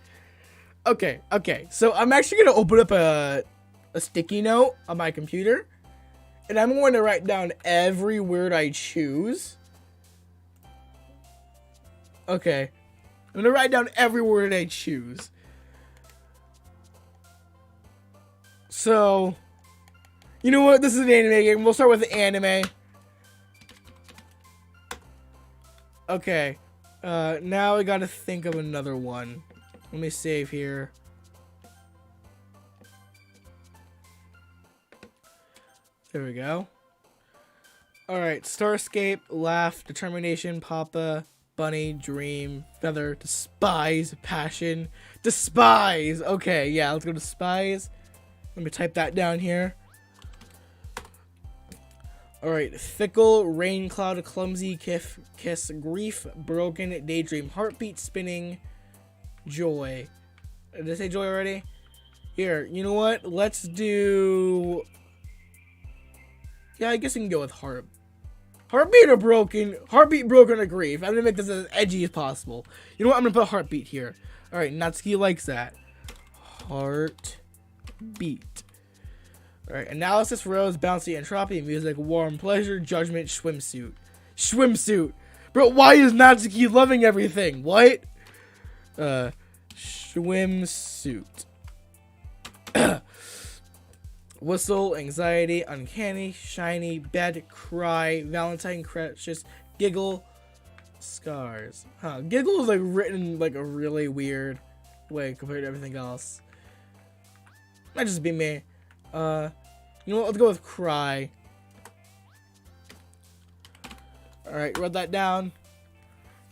Okay. So I'm actually going to open up a sticky note on my computer, and I'm going to write down every word I choose. Okay. I'm going to write down every word I choose. So, you know what? This is an anime game. We'll start with the anime. Okay. Now I gotta think of another one. Let me save here. There we go. Alright, Starscape, Laugh, Determination, Papa, Bunny, Dream, Feather, Despise, Passion, Despise! Okay, yeah, let's go to Despise. Let me type that down here. Alright, Fickle, Rain Cloud, Clumsy, Kiss, Grief, Broken, Daydream, Heartbeat, Spinning, Joy. Did I say Joy already? Here, you know what? Let's do... Yeah, I guess we can go with Heartbeat or Broken. Heartbeat, Broken, or Grief. I'm gonna make this as edgy as possible. You know what? I'm gonna put Heartbeat here. Alright, Natsuki likes that. Heartbeat. Alright, Analysis, Rose, Bouncy, Entropy, Music, Warm, Pleasure, Judgment, Swimsuit. Swimsuit! Bro, why is Natsuki loving everything? What? Swimsuit. Whistle, Anxiety, Uncanny, Shiny, Bed, Cry, Valentine, Precious, Giggle, Scars. Huh, Giggle is like written like a really weird way compared to everything else. Might just be me. You know what? Let's go with Cry. Alright, wrote that down.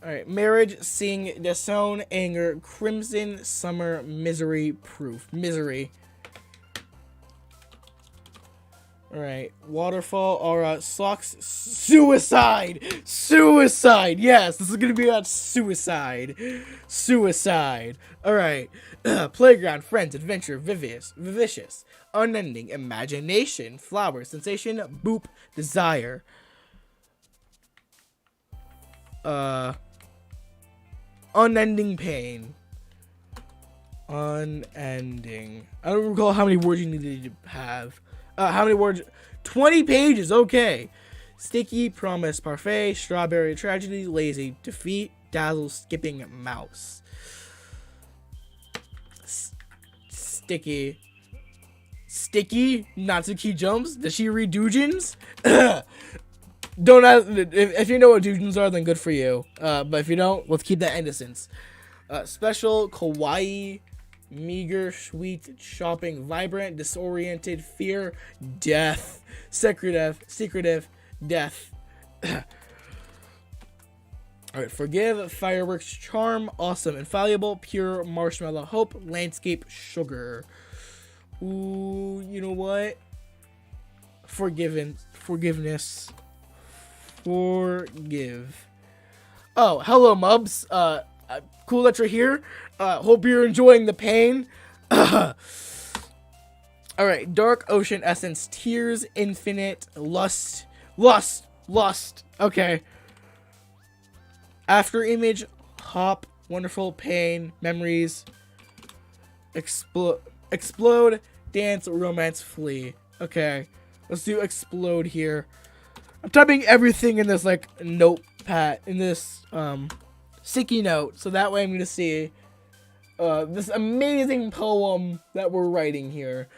Alright, Marriage, Sing, Disown, Anger, Crimson, Summer, Misery, Proof. Misery. Alright, Waterfall, Aura, Socks, Suicide! Suicide! Yes, this is gonna be about suicide. Suicide. Alright, Playground, Friends, Adventure, Vicious, Unending, Imagination, Flower, Sensation, Boop, Desire. Unending Pain. Unending. I don't recall how many words you needed to have. How many words? 20 pages, okay. Sticky, Promise, Parfait, Strawberry, Tragedy, Lazy, Defeat, Dazzle, Skipping, Mouse. Sticky. Sticky, Natsuki jumps. Does she read doujins? Don't ask, if you know what doujins are, then good for you. But if you don't, let's keep that innocence. Special, Kawaii, Meager, Sweet, Shopping, Vibrant, Disoriented, Fear, Death, Secretive, Death. Alright, Forgive, Fireworks, Charm, Awesome, Infallible, Pure, Marshmallow, Hope, Landscape, Sugar. Ooh, you know what? Forgiveness. Forgive. Oh, hello, Mubs. Cool that you're here. Hope you're enjoying the pain. Alright, Dark Ocean Essence, Tears, Infinite, Lust. Okay. After Image, Hop, Wonderful, Pain, Memories, Explode, Dance, Romance, Flee. Okay, let's do Explode here. I'm typing everything in this, like, notepad, in this, sticky note, so that way I'm gonna see, this amazing poem that we're writing here.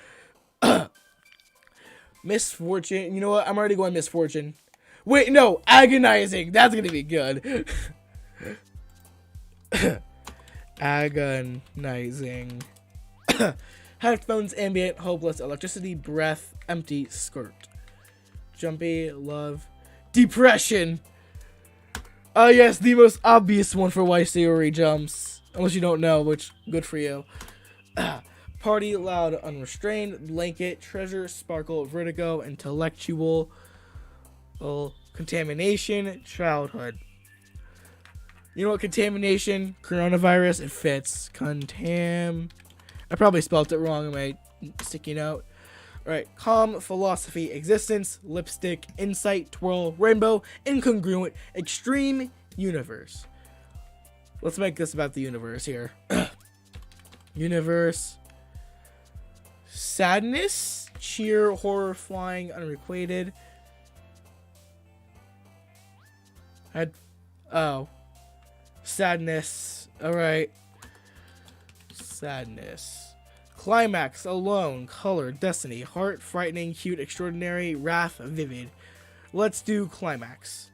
Misfortune. You know what? I'm already going Misfortune. Wait, no, Agonizing. That's gonna be good. Agonizing. Headphones, Ambient, Hopeless, Electricity, Breath, Empty, Skirt. Jumpy, Love, Depression. Yes, the most obvious one for why Sayori jumps. Unless you don't know, which, good for you. Party, Loud, Unrestrained, Blanket, Treasure, Sparkle, Vertigo, Intellectual, Contamination, Childhood. You know what? Contamination, Coronavirus, it fits. I probably spelled it wrong in my sticky note. Alright, Calm, Philosophy, Existence, Lipstick, Insight, Twirl, Rainbow, Incongruent, Extreme, Universe. Let's make this about the universe here. Universe. Sadness, cheer, horrifying, unrequited. Oh. Sadness. Alright. Sadness. Climax, alone, color, destiny, heart, frightening, cute, extraordinary, wrath, vivid. Let's do climax.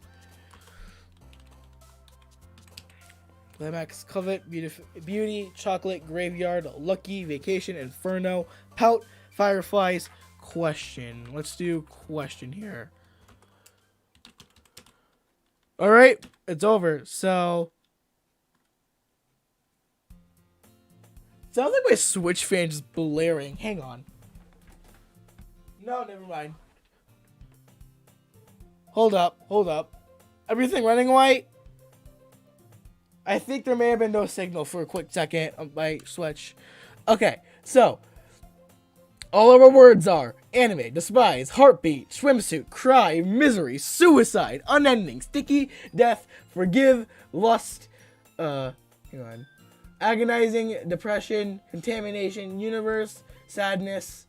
Climax, covet, beauty, chocolate, graveyard, lucky, vacation, inferno, pout, fireflies, question. Let's do question here. Alright, it's over. So, sounds like my Switch fan just blaring. Hang on. No, never mind. Hold up. Everything running white? I think there may have been no signal for a quick second on my Switch. Okay, so all of our words are anime, despise, heartbeat, swimsuit, cry, misery, suicide, unending, sticky, death, forgive, lust, hang on, agonizing, depression, contamination, universe, sadness,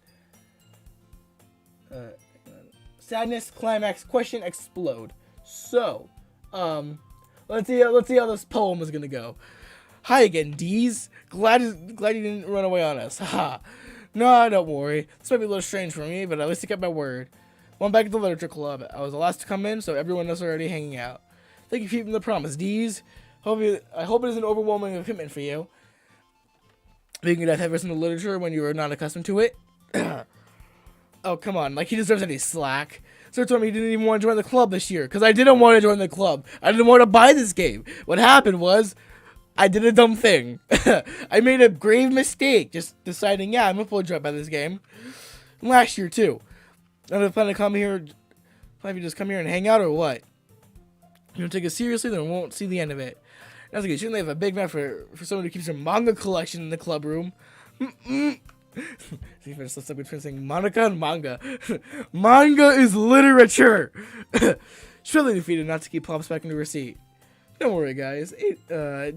sadness, climax, question, explode. So, let's see how this poem is gonna go. Hi again, D's. Glad you didn't run away on us. Haha. No, don't worry. This might be a little strange for me, but at least I kept my word. Went back to the literature club. I was the last to come in, so everyone else already hanging out. Thank you for keeping the promise, D's. I hope it isn't overwhelming commitment for you. Being that heavy in the literature when you were not accustomed to it. Oh, come on. Like, he deserves any slack. Sir told me he didn't even want to join the club this year, because I didn't want to join the club. I didn't want to buy this game. What happened was, I did a dumb thing. I made a grave mistake, just deciding, yeah, I'm going to fully buy this game. Last year, too. I'm planning to come here, plan to just come here and hang out, or what? You don't take it seriously, then we won't see the end of it. That's okay. Shouldn't they have a big man for someone who keeps their manga collection in the club room? See if I just between saying Monica and manga. Manga is literature. Surely defeated not to keep Pops back into her seat. Don't worry, guys.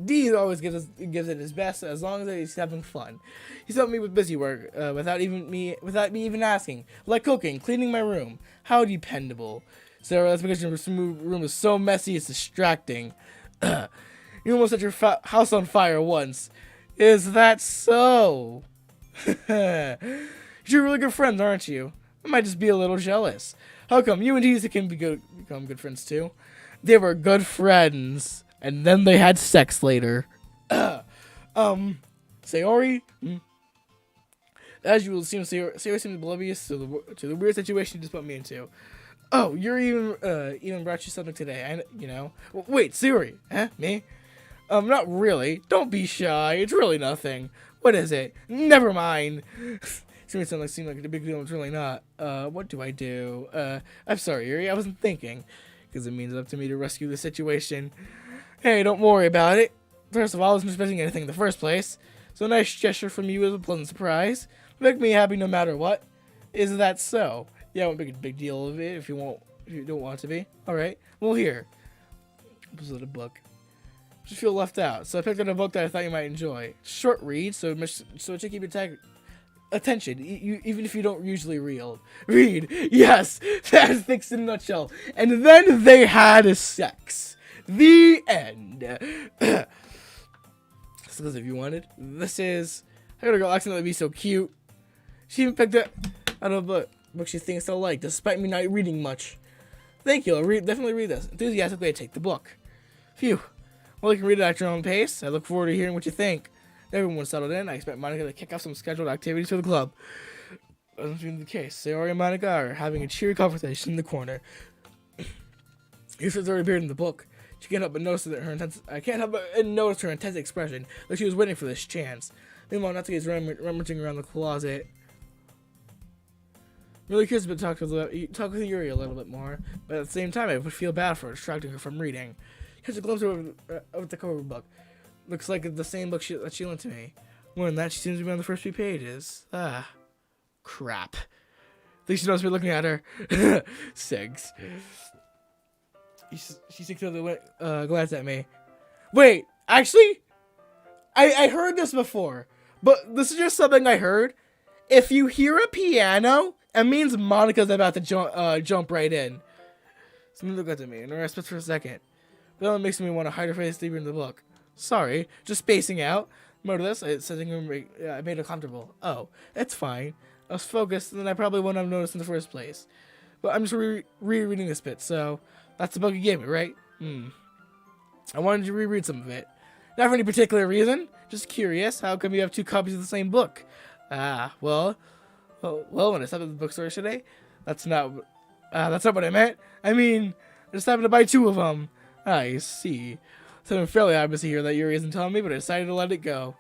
D always gives it his best as long as he's having fun. He's helped me with busy work without me even asking, like cooking, cleaning my room. How dependable. Sarah, that's because your room is so messy it's distracting. You almost set your house on fire once. Is that so? You're really good friends, aren't you? I might just be a little jealous. How come you and Tisa can become good friends too? They were good friends, and then they had sex later. Sayori? As you will seem, Sayori seems oblivious to the weird situation you just put me into. Oh, you're even brought you something today. Wait, Sayori? Huh? Me? Not really. Don't be shy. It's really nothing. What is it? Never mind. Seems like a big deal. It's really not. What do I do? I'm sorry, Yuri. I wasn't thinking. Because it means it's up to me to rescue the situation. Hey, don't worry about it. First of all, I wasn't expecting anything in the first place. So a nice gesture from you is a pleasant surprise. Make me happy no matter what. Is that so? Yeah, I won't make a big deal of it if you don't want to be. Alright. Well, here. This is a book. Just feel left out. So I picked up a book that I thought you might enjoy. Short read, so it should keep your attention, even if you don't usually read. Yes, that's things in a nutshell. And then they had sex. The end. This is if you wanted. This is. I gotta go accidentally be so cute. She even picked it out of a book she thinks I'll like, despite me not reading much. Thank you. I'll definitely read this. Enthusiastically, I take the book. Phew. Well, you can read it at your own pace. I look forward to hearing what you think. Everyone's settled in. I expect Monica to kick off some scheduled activities for the club. Doesn't seem the case. Sayori and Monica are having a cheery conversation in the corner. Yusa's already appeared in the book. She can't help but notice I can't help but notice her intense expression, like she was waiting for this chance. Meanwhile, Natsuki is rummaging around the closet. Really curious to talk with Yuri a little bit more, but at the same time, I would feel bad for distracting her from reading. Catch a glimpse of the cover of the book. Looks like it's the same book that she lent to me. More than that, she seems to be on the first few pages. Ah, crap. At least she knows me looking at her. Segs. She secretly glanced at me. Wait, actually, I heard this before, but this is just something I heard, If you hear a piano, it means Monica's about to jump right in. Something looked at me, and I respect for a second. But that makes me want to hide her face deeper in the book. Sorry, just spacing out. Motorless, I made it comfortable. Oh, it's fine. I was focused, and then I probably wouldn't have noticed in the first place. But I'm just rereading this bit, so that's the book you gave me, right? I wanted to reread some of it. Not for any particular reason, just curious. How come you have 2 copies of the same book? Well, when I stopped at the bookstore today, that's not what I meant. I mean, I just happened to buy 2 of them. I see. Something fairly obvious here that Yuri isn't telling me, but I decided to let it go.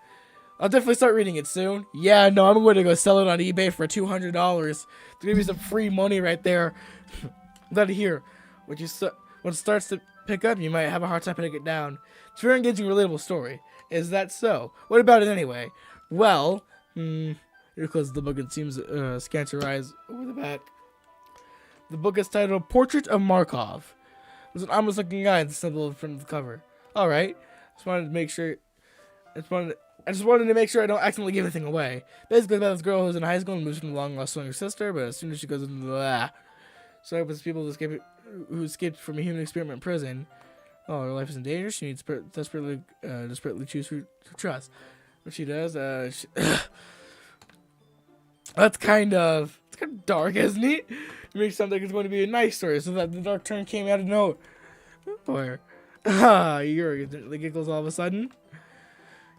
I'll definitely start reading it soon. Yeah, no, I'm going to go sell it on eBay for $200. To give me some free money right there. Glad to hear. When it starts to pick up, you might have a hard time putting it down. It's a very engaging, relatable story. Is that so? What about it anyway? Well, here closes the book and seems scans her eyes over the back. The book is titled Portrait of Markov. There's an ominous looking guy in the symbol in front of the cover. Alright. I just wanted to make sure I don't accidentally give anything away. Basically about this girl who's in high school and moves from the long lost swing her sister, but as soon as she goes into the so it was people who escaped from a human experiment in prison. Oh, her life is in danger. She needs desperately choose who to trust. What she does, that's kind of dark, isn't it? It makes sound like it's going to be a nice story, so that the dark turn came out of nowhere. Yuri giggles all of a sudden.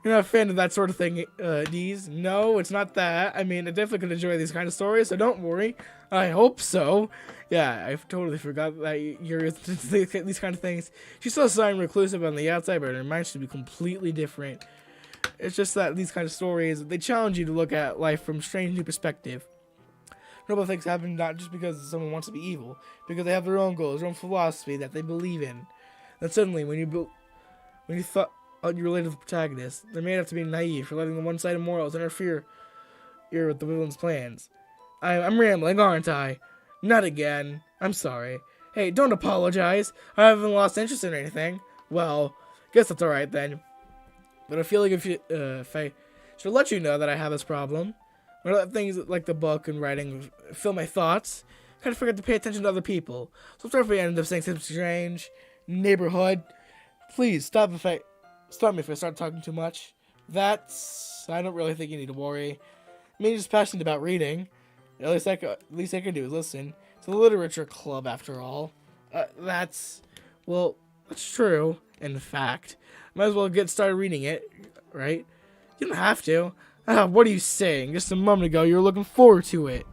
You're not a fan of that sort of thing, Deez? No, it's not that. I mean, I definitely could enjoy these kind of stories, so don't worry. I hope so. Yeah, I totally forgot that Yuri is these kind of things. She's so silent and reclusive on the outside, but her mind should be completely different. It's just that these kind of stories, they challenge you to look at life from a strange new perspective. Noble things happen not just because someone wants to be evil, because they have their own goals, their own philosophy that they believe in. Then suddenly, when you thought you related to the protagonist, they're made out to be naive for letting the one-sided morals interfere with the villain's plans. I'm rambling, aren't I? Not again. I'm sorry. Hey, don't apologize. I haven't lost interest in anything. Well, guess that's alright then. But I feel like if I should let you know that I have this problem. When I let things like the book and writing fill my thoughts, I kind of forget to pay attention to other people. So I'm sorry if I end up saying something strange. Neighborhood. Please, stop me if I start talking too much. I don't really think you need to worry. I mean, you're just passionate about reading. At least I can do is listen. It's a literature club, after all. That's true. In fact, might as well get started reading it, right? You don't have to. What are you saying? Just a moment ago, you were looking forward to it.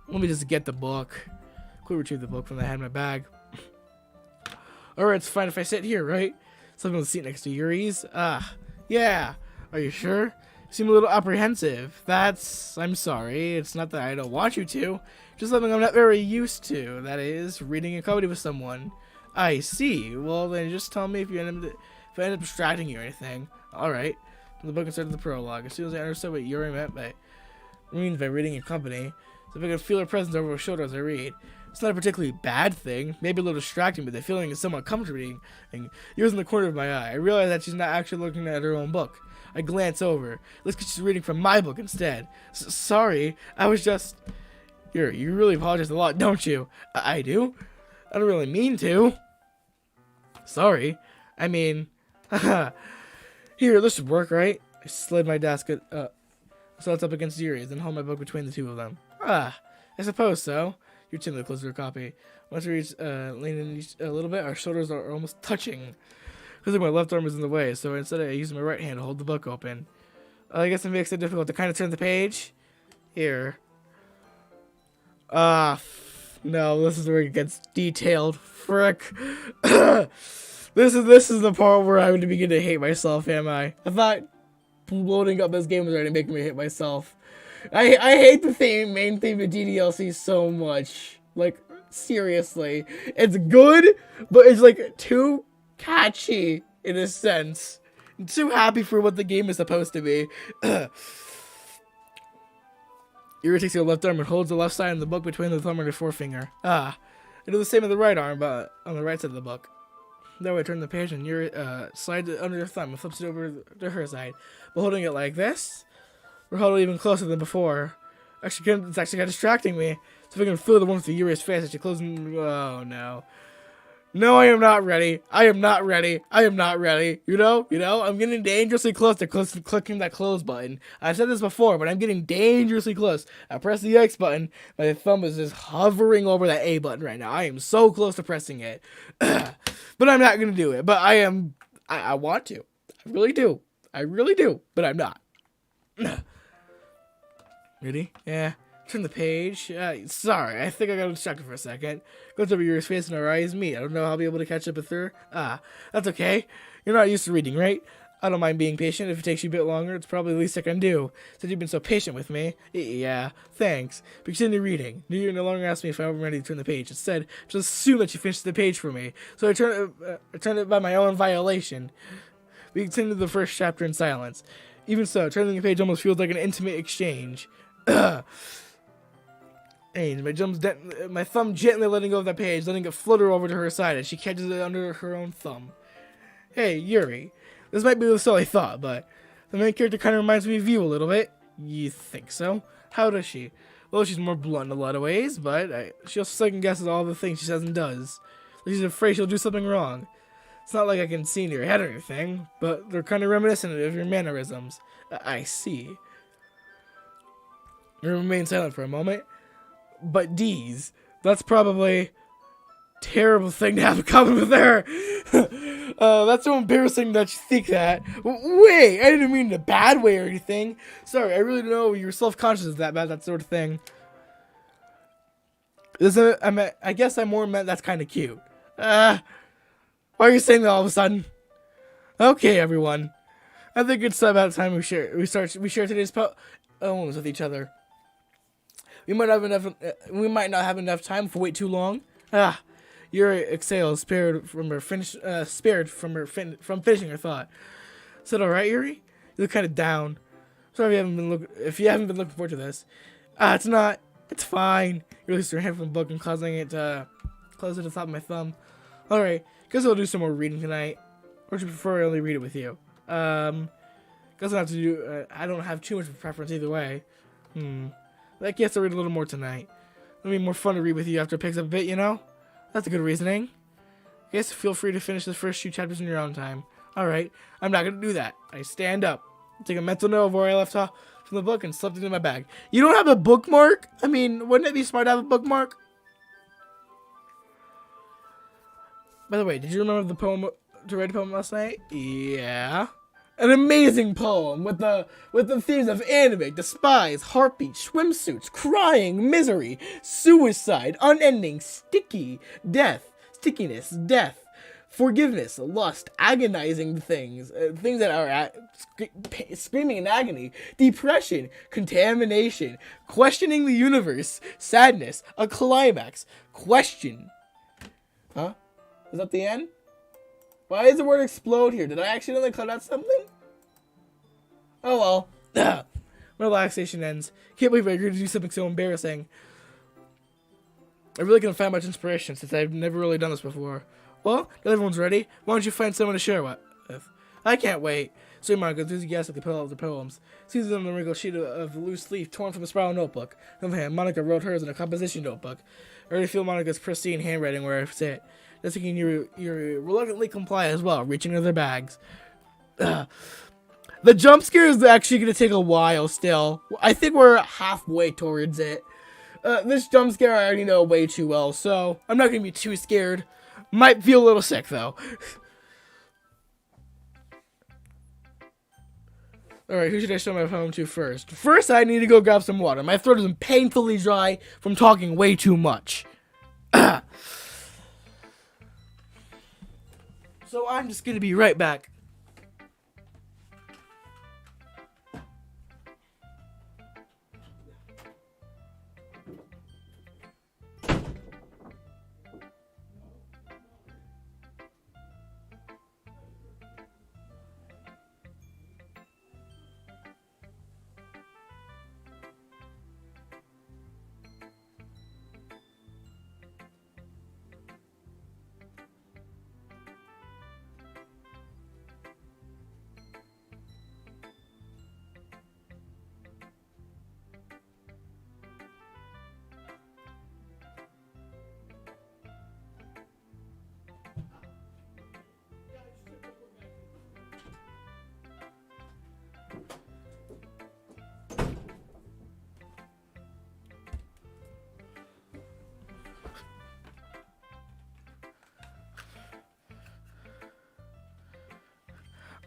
Let me just get the book. Quickly retrieve the book from the I had in my bag. Alright, it's fine if I sit here, right? Something on the seat next to Yuri's. Yeah. Are you sure? You seem a little apprehensive. I'm sorry. It's not that I don't want you to. Just something I'm not very used to. That is, reading a comedy with someone. I see. Well, then just tell me if I end up distracting you or anything. Alright. The book started the prologue. As soon as I understood what Yuri means by reading in company, so if I could feel her presence over her shoulder as I read. It's not a particularly bad thing, maybe a little distracting, but the feeling is somewhat comforting. And Yuri's in the corner of my eye. I realize that she's not actually looking at her own book. I glance over. Looks like she's reading from my book instead. Sorry, I was just... Yuri, you really apologize a lot, don't you? I do? I don't really mean to. Sorry. I mean... Here, this should work, right? I slid my desk so it's up against Yuri's, then hold my book between the two of them. I suppose so. Your chin closer to a copy. Once we reach leaning a little bit, our shoulders are almost touching. Feels like my left arm is in the way, so instead I use my right hand to hold the book open. I guess it makes it difficult to kind of turn the page. Here. No, this is where it gets detailed. Frick. This is the part where I would begin to hate myself, am I? I thought loading up this game was already making me hate myself. I hate the main theme of DDLC so much. Like, seriously. It's good, but it's like too catchy in a sense. I'm too happy for what the game is supposed to be. Yuri takes your left arm and holds the left side of the book between the thumb and the forefinger. I do the same with the right arm, but on the right side of the book. That way I turn the page and Yuri slides it under her thumb and flips it over to her side. But holding it like this, We're huddled even closer than before. It's actually kind of distracting me. So if I can feel the warmth of Yuri's face as she closes. Oh no. No, I am not ready. I am not ready. I am not ready. You know, I'm getting dangerously close to clicking that close button. I've said this before, but I'm getting dangerously close. I press the X button. My thumb is just hovering over that A button right now. I am so close to pressing it. But I'm not going to do it. But I want to. I really do. I really do. But I'm not. Ready? Yeah. Turn the page. Sorry, I think I got distracted for a second. Goes over Yuri's face and our eyes meet. I don't know how I'll be able to catch up with her. That's okay. You're not used to reading, right? I don't mind being patient. If it takes you a bit longer, it's probably the least I can do. Since you've been so patient with me. Yeah, thanks. But continue reading. You no longer ask me if I'm ready to turn the page. Instead, just assume that you finished the page for me. So I turned it by my own violation. We continue the first chapter in silence. Even so, turning the page almost feels like an intimate exchange. My thumb gently letting go of that page, letting it flutter over to her side as she catches it under her own thumb. Hey, Yuri. This might be a silly thought, but the main character kind of reminds me of you a little bit. You think so? How does she? Well, she's more blunt in a lot of ways, but she also second guesses all the things she says and does. She's afraid she'll do something wrong. It's not like I can see in your head or anything, but they're kind of reminiscent of your mannerisms. I see. You remain silent for a moment. But D's, that's probably a terrible thing to have in common with her. That's so embarrassing that you think that. Wait, I didn't mean in a bad way or anything. Sorry, I really don't know you're self-conscious of that sort of thing. I guess I more meant that's kind of cute. Why are you saying that all of a sudden? Okay, everyone. I think it's about time we share today's poems with each other. We might not have enough time if we wait too long. Yuri exhales, spared from finishing her thought. Is that all right, Yuri? You look kind of down. Sorry if you haven't been looking forward to this. It's not. It's fine. You release your hand from the book and causing it to close to the top of my thumb. All right. Guess I'll do some more reading tonight. Or do you prefer I only read it with you? Guess I'll have to do. I don't have too much of a preference either way. I guess I'll read a little more tonight. It'll be more fun to read with you after it picks up a bit, you know? That's a good reasoning. I guess feel free to finish the first few chapters in your own time. Alright, I'm not gonna do that. I stand up, take a mental note of where I left off from the book and slipped it in my bag. You don't have a bookmark? I mean, wouldn't it be smart to have a bookmark? By the way, did you remember to write a poem last night? Yeah. An amazing poem with the themes of anime, despise, heartbeat, swimsuits, crying, misery, suicide, unending, stickiness, death, forgiveness, lust, agonizing things that are screaming in agony, depression, contamination, questioning the universe, sadness, a climax, question. Huh? Is that the end? Why is the word explode here? Did I accidentally cut out something? Oh well. Relaxation ends. Can't believe I agreed to do something so embarrassing. I really couldn't find much inspiration since I've never really done this before. Well, now everyone's ready. Why don't you find someone to share with? I can't wait. So Monica enthusiastically pulled out the poems. Seizing them on the wrinkled sheet of the loose leaf torn from the spiral notebook. On the other hand, Monica wrote hers in a composition notebook. I already feel Monica's pristine handwriting where I sit. Just thinking you reluctantly comply as well, reaching into their bags. The jump scare is actually going to take a while still. I think we're halfway towards it. This jump scare I already know way too well, so I'm not going to be too scared. Might feel a little sick, though. Alright, who should I show my poem to first? First, I need to go grab some water. My throat is painfully dry from talking way too much. So I'm just gonna be right back.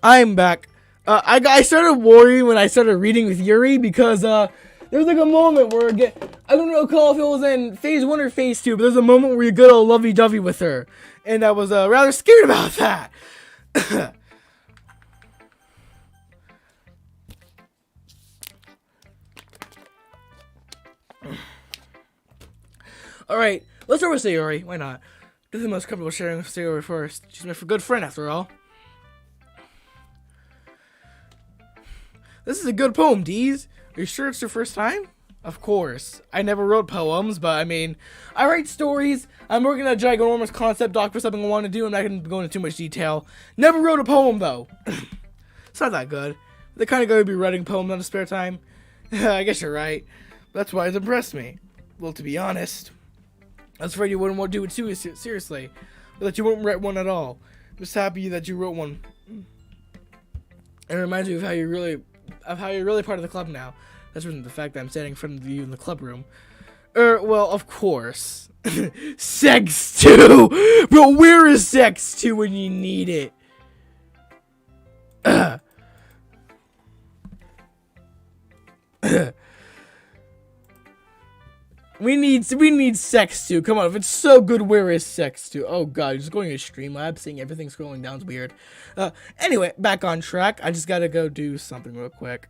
I'm back. I started worrying when I started reading with Yuri because there was like a moment where I don't recall if it was in phase 1 or phase 2, but there's a moment where you get all lovey-dovey with her, and I was rather scared about that. All right, let's start with Sayori. Why not? This is the most comfortable sharing with Sayori first. She's my good friend after all. This is a good poem, Deez. Are you sure it's your first time? Of course. I never wrote poems, but I mean, I write stories. I'm working on a ginormous concept doc for something I want to do. I'm not going to go into too much detail. Never wrote a poem, though. It's not that good. The kind of guy who'd be writing poems on his spare time. I guess you're right. That's why it's impressed me. Well, to be honest, I was afraid you wouldn't want to do it too seriously. Or that you wouldn't write one at all. I'm just happy that you wrote one. It reminds me of how you're really part of the club now. That's the fact that I'm standing in front of you in the club room. Well, of course. Sex 2! Bro, where is Sex 2 when you need it? We need Sex 2. Come on, if it's so good, where is Sex 2? Oh god, just going to Streamlabs, seeing everything scrolling down is weird. Anyway, back on track. I just gotta go do something real quick.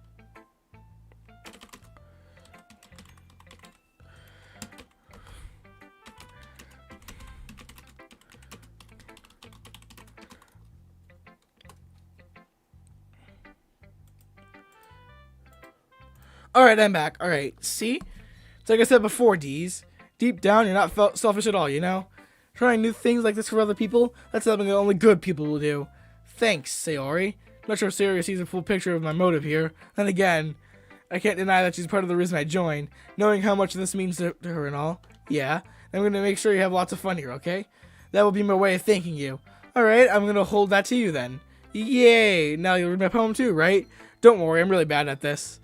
Alright, I'm back. Alright, see? It's like I said before, Deez. Deep down, you're not selfish at all, you know? Trying new things like this for other people, that's something that only good people will do. Thanks, Sayori. Not sure if Sayori sees a full picture of my motive here. And again, I can't deny that she's part of the reason I joined. Knowing how much this means to her and all. Yeah, I'm gonna make sure you have lots of fun here, okay? That will be my way of thanking you. Alright, I'm gonna hold that to you then. Yay! Now you'll read my poem too, right? Don't worry, I'm really bad at this.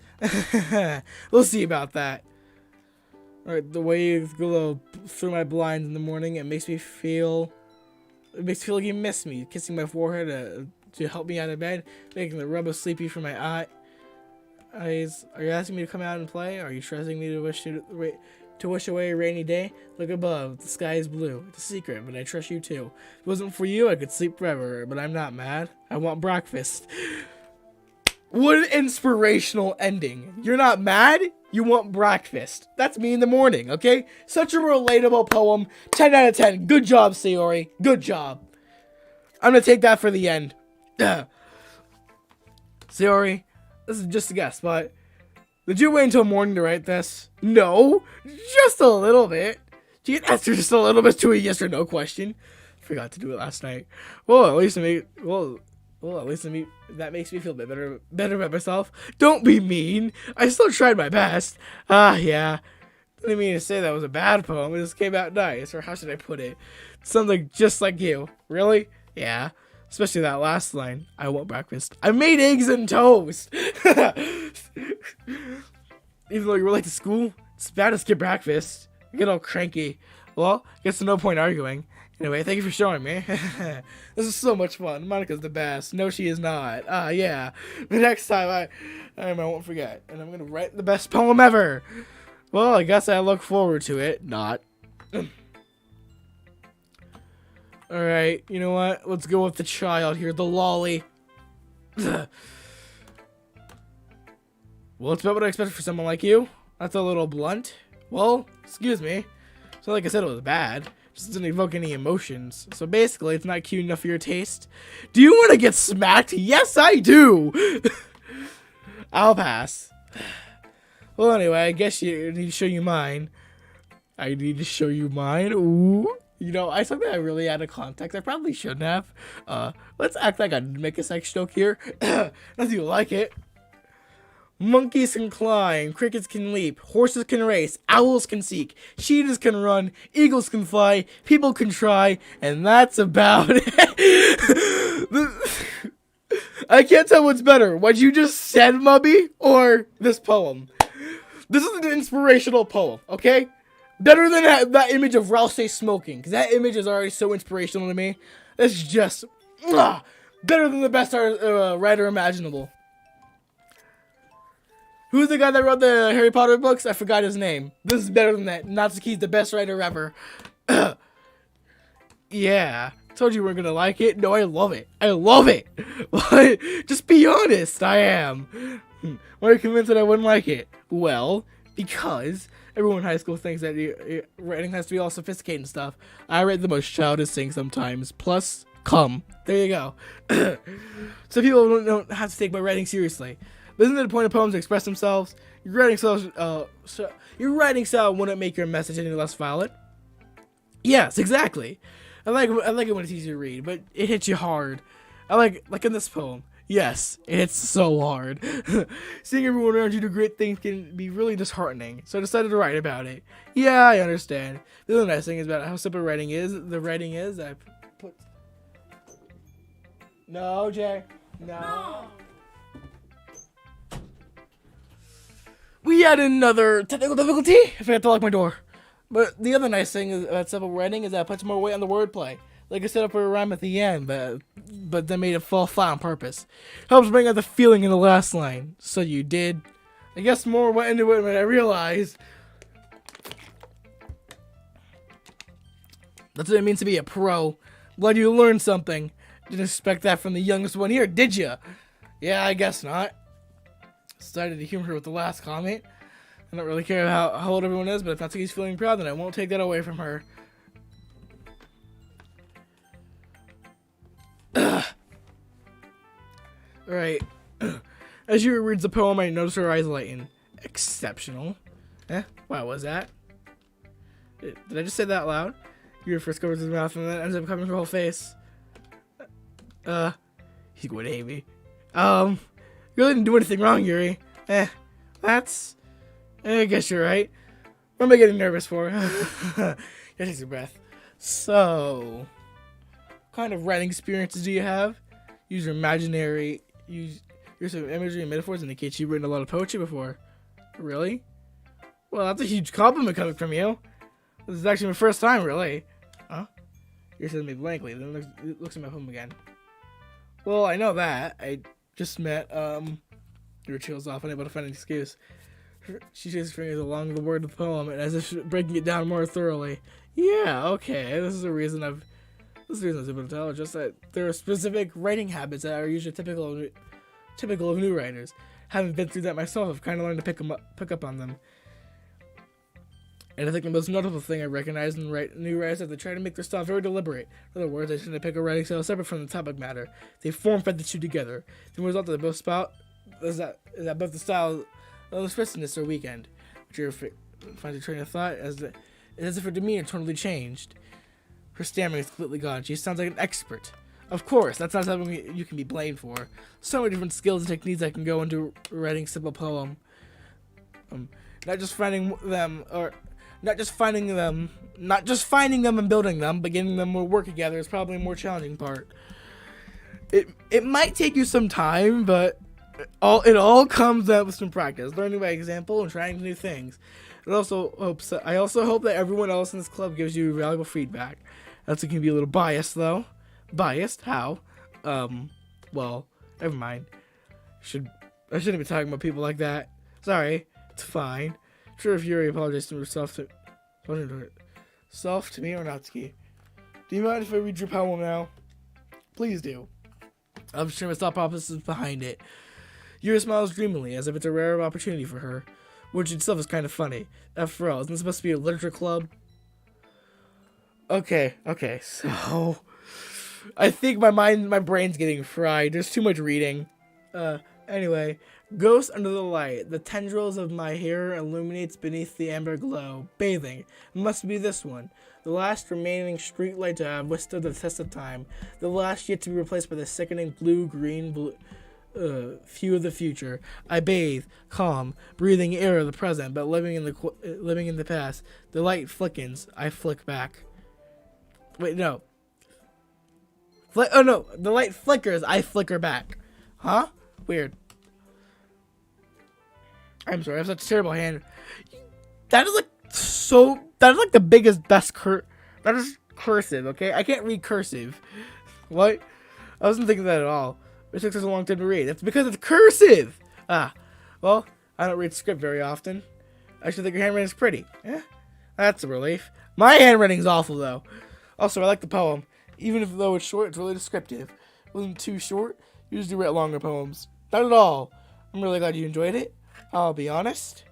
We'll see about that. Alright, the way you go through my blinds in the morning, it makes me feel like you miss me. Kissing my forehead to help me out of bed, making the rub of sleepy from my eyes. Are you asking me to come out and play? Are you trusting me to wish away a rainy day? Look above, the sky is blue. It's a secret, but I trust you too. If it wasn't for you, I could sleep forever, but I'm not mad. I want breakfast. What an inspirational ending. You're not mad? You want breakfast. That's me in the morning, okay? Such a relatable poem. 10 out of 10. Good job, Sayori. Good job. I'm gonna take that for the end. Sayori, this is just a guess, but did you wait until morning to write this? No. Just a little bit. Did you answer just a little bit to a yes or no question? Forgot to do it last night. Well, at least that makes me feel a bit better about myself. Don't be mean. I still tried my best. Yeah. Didn't mean to say that was a bad poem. It just came out nice. Or how should I put it? Something just like you. Really? Yeah. Especially that last line. I want breakfast. I made eggs and toast. Even though you were late to school, it's bad to skip breakfast. You get all cranky. Well, guess there's no point arguing. Anyway, thank you for showing me. This is so much fun. Monica's the best. No, she is not. Yeah. The next time I won't forget. And I'm going to write the best poem ever. Well, I guess I look forward to it. Not. Alright, you know what? Let's go with the child here. The lolly. Well, it's about what I expected for someone like you. That's a little blunt. Well, excuse me. So like I said, it was bad. Just doesn't evoke any emotions. So basically, it's not cute enough for your taste. Do you want to get smacked? Yes, I do! I'll pass. Well, anyway, I guess you need to show you mine. I need to show you mine? Ooh. You know, I took that really out of context. I probably shouldn't have. Let's act like I didn't make a sex joke here. Not that you like it. Monkeys can climb, crickets can leap, horses can race, owls can seek, cheetahs can run, eagles can fly, people can try, and that's about it. I can't tell what's better, what you just said, Mubby, or this poem. This is an inspirational poem, okay? Better than that image of Rouse smoking, because that image is already so inspirational to me. It's just Better than the best writer imaginable. Who's the guy that wrote the Harry Potter books? I forgot his name. This is better than that. Natsuki's the best writer ever. Yeah. Told you we're gonna like it. No, I love it. I love it. What? Just be honest. I am. Why are you convinced that I wouldn't like it? Well, because everyone in high school thinks that writing has to be all sophisticated and stuff. I write the most childish things sometimes. Plus, come. There you go. So people don't have to take my writing seriously. But isn't it the point of poems to express themselves? Your writing style wouldn't make your message any less valid. Yes, exactly. I like it when it's easy to read, but it hits you hard. I like in this poem. Yes, it hits so hard. Seeing everyone around you do great things can be really disheartening, so I decided to write about it. Yeah, I understand. The other nice thing is about how simple writing is. The writing is I put. No, Jay. No. We had another technical difficulty. I forgot to lock my door. But the other nice thing about simple writing is that it puts more weight on the wordplay. Like I set up for a rhyme at the end, but then made it fall flat on purpose. Helps bring out the feeling in the last line. So you did. I guess more went into it when I realized. That's what it means to be a pro. Glad you learned something. Didn't expect that from the youngest one here, did ya? Yeah, I guess not. Started to humor her with the last comment. I don't really care how old everyone is, but if Natsuki's feeling proud, then I won't take that away from her. Alright. As you reads the poem, I notice her eyes lighten. Exceptional. Wow, was that? Did I just say that out loud? Your first covers his mouth and then ends up covering her whole face. He's going to hate me. You really didn't do anything wrong, Yuri. I guess you're right. What am I getting nervous for? Take a breath. So, what kind of writing experiences do you have? Use some imagery and metaphors indicate you've written a lot of poetry before. Really? Well, that's a huge compliment coming from you. This is actually my first time, really. Huh? You're saying me blankly, then looks at my poem again. Well, I know that. I just met, your chills off, unable to find an excuse. She takes her fingers along the word of the poem, and as if breaking it down more thoroughly. Yeah, okay, this is the reason I was able to tell, just that there are specific writing habits that are usually typical of new writers. Having been through that myself, I've kind of learned to pick up on them. And I think the most notable thing I recognize in new writers is that they try to make their style very deliberate. In other words, they tend to pick a writing style separate from the topic matter. They form-fed the two together. The result of both is that both the style of expressiveness are weakened, which finds a train of thought as if her demeanor totally changed. Her stammering is completely gone. She sounds like an expert. Of course, that's not something you can be blamed for. So many different skills and techniques that can go into writing a simple poem. Not just finding them and building them, but getting them to work together is probably a more challenging part. It might take you some time, but it all comes out with some practice, learning by example and trying new things. I also hope that everyone else in this club gives you valuable feedback. That's it can be a little biased though. Biased? How? Well, never mind. I shouldn't be talking about people like that. Sorry, it's fine. Sure, if Yuri apologized to herself to me or Natsuki. Do you mind if I read your poem now? Please do. I'm sure my thought process is behind it. Yuri smiles dreamily, as if it's a rare opportunity for her, which itself is kind of funny. After all, isn't this supposed to be a literature club? Okay, so I think my brain's getting fried. There's too much reading. Anyway, ghost under the light. The tendrils of my hair illuminates beneath the amber glow. Bathing. It must be this one. The last remaining street light to have withstood the test of time. The last yet to be replaced by the sickening blue-green hue of the future. I bathe, calm, breathing air of the present, but living in the past. The light flickens. I flick back. Wait, no. The light flickers. I flicker back. Huh? Weird. I'm sorry, I have such a terrible hand. That is like the biggest, best that is cursive, okay? I can't read cursive. What? I wasn't thinking that at all. It took such a long time to read. That's because it's cursive! Well, I don't read script very often. I actually think your handwriting is pretty. That's a relief. My handwriting's awful, though. Also, I like the poem. Even though it's short, it's really descriptive. It wasn't too short. Usually write longer poems. Not at all. I'm really glad you enjoyed it. I'll be honest.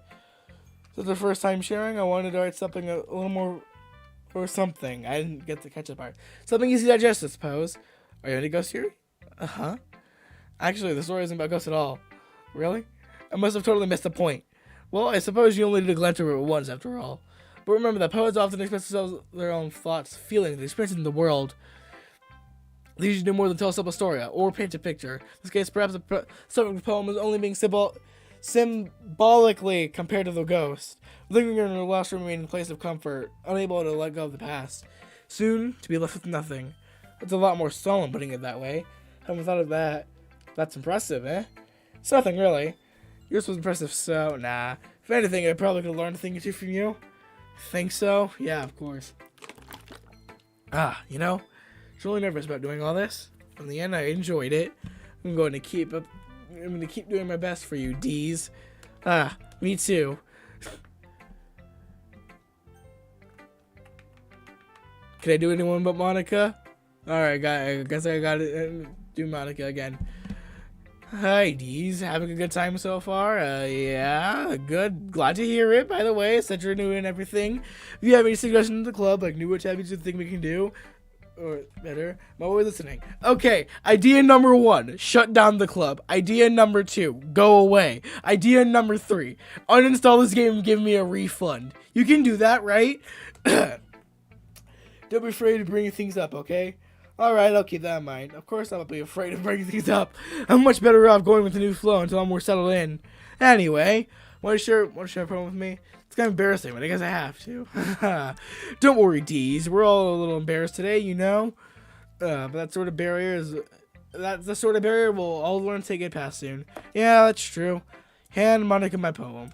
This is the first time sharing. I wanted to write something a little more... or something. I didn't get to catch that part. Something easy to digest, I suppose. Are you into ghost theory? Uh-huh. Actually, the story isn't about ghosts at all. Really? I must have totally missed the point. Well, I suppose you only need to glance over it once, after all. But remember that poets often express their own thoughts, feelings, experiences in the world. They usually do more than tell us a story or paint a picture. In this case, perhaps the subject of the poem is only being symbolically compared to the ghost, lingering in a lost remaining place of comfort, unable to let go of the past, soon to be left with nothing. It's a lot more solemn putting it that way. Haven't thought of that. That's impressive, eh? It's nothing really. Yours was impressive, so nah. If anything, I probably could learn a thing or two from you. Think so? Yeah, of course. You know, I was really nervous about doing all this. In the end, I enjoyed it. I'm going to keep doing my best for you, D's. Me too. Can I do anyone but Monica? Alright, I guess I gotta do Monica again. Hi, D's. Having a good time so far? Yeah, good. Glad to hear it, by the way, since you're new and everything. If you have any suggestions in the club, like new challenges you think we can do, or better, I'm always listening. Okay, idea number 1, shut down the club. Idea number 2, go away. Idea number 3, uninstall this game and give me a refund. You can do that, right? Don't be afraid to bring things up, okay? Alright, I'll keep that in mind. Of course I won't be afraid of bringing things up. I'm much better off going with the new flow until I'm more settled in. Anyway, want to share a problem with me? It's kind of embarrassing, but I guess I have to. Don't worry, D's. We're all a little embarrassed today, you know? But that's the sort of barrier we'll all learn to get past soon. Yeah, that's true. Hand Monica my poem.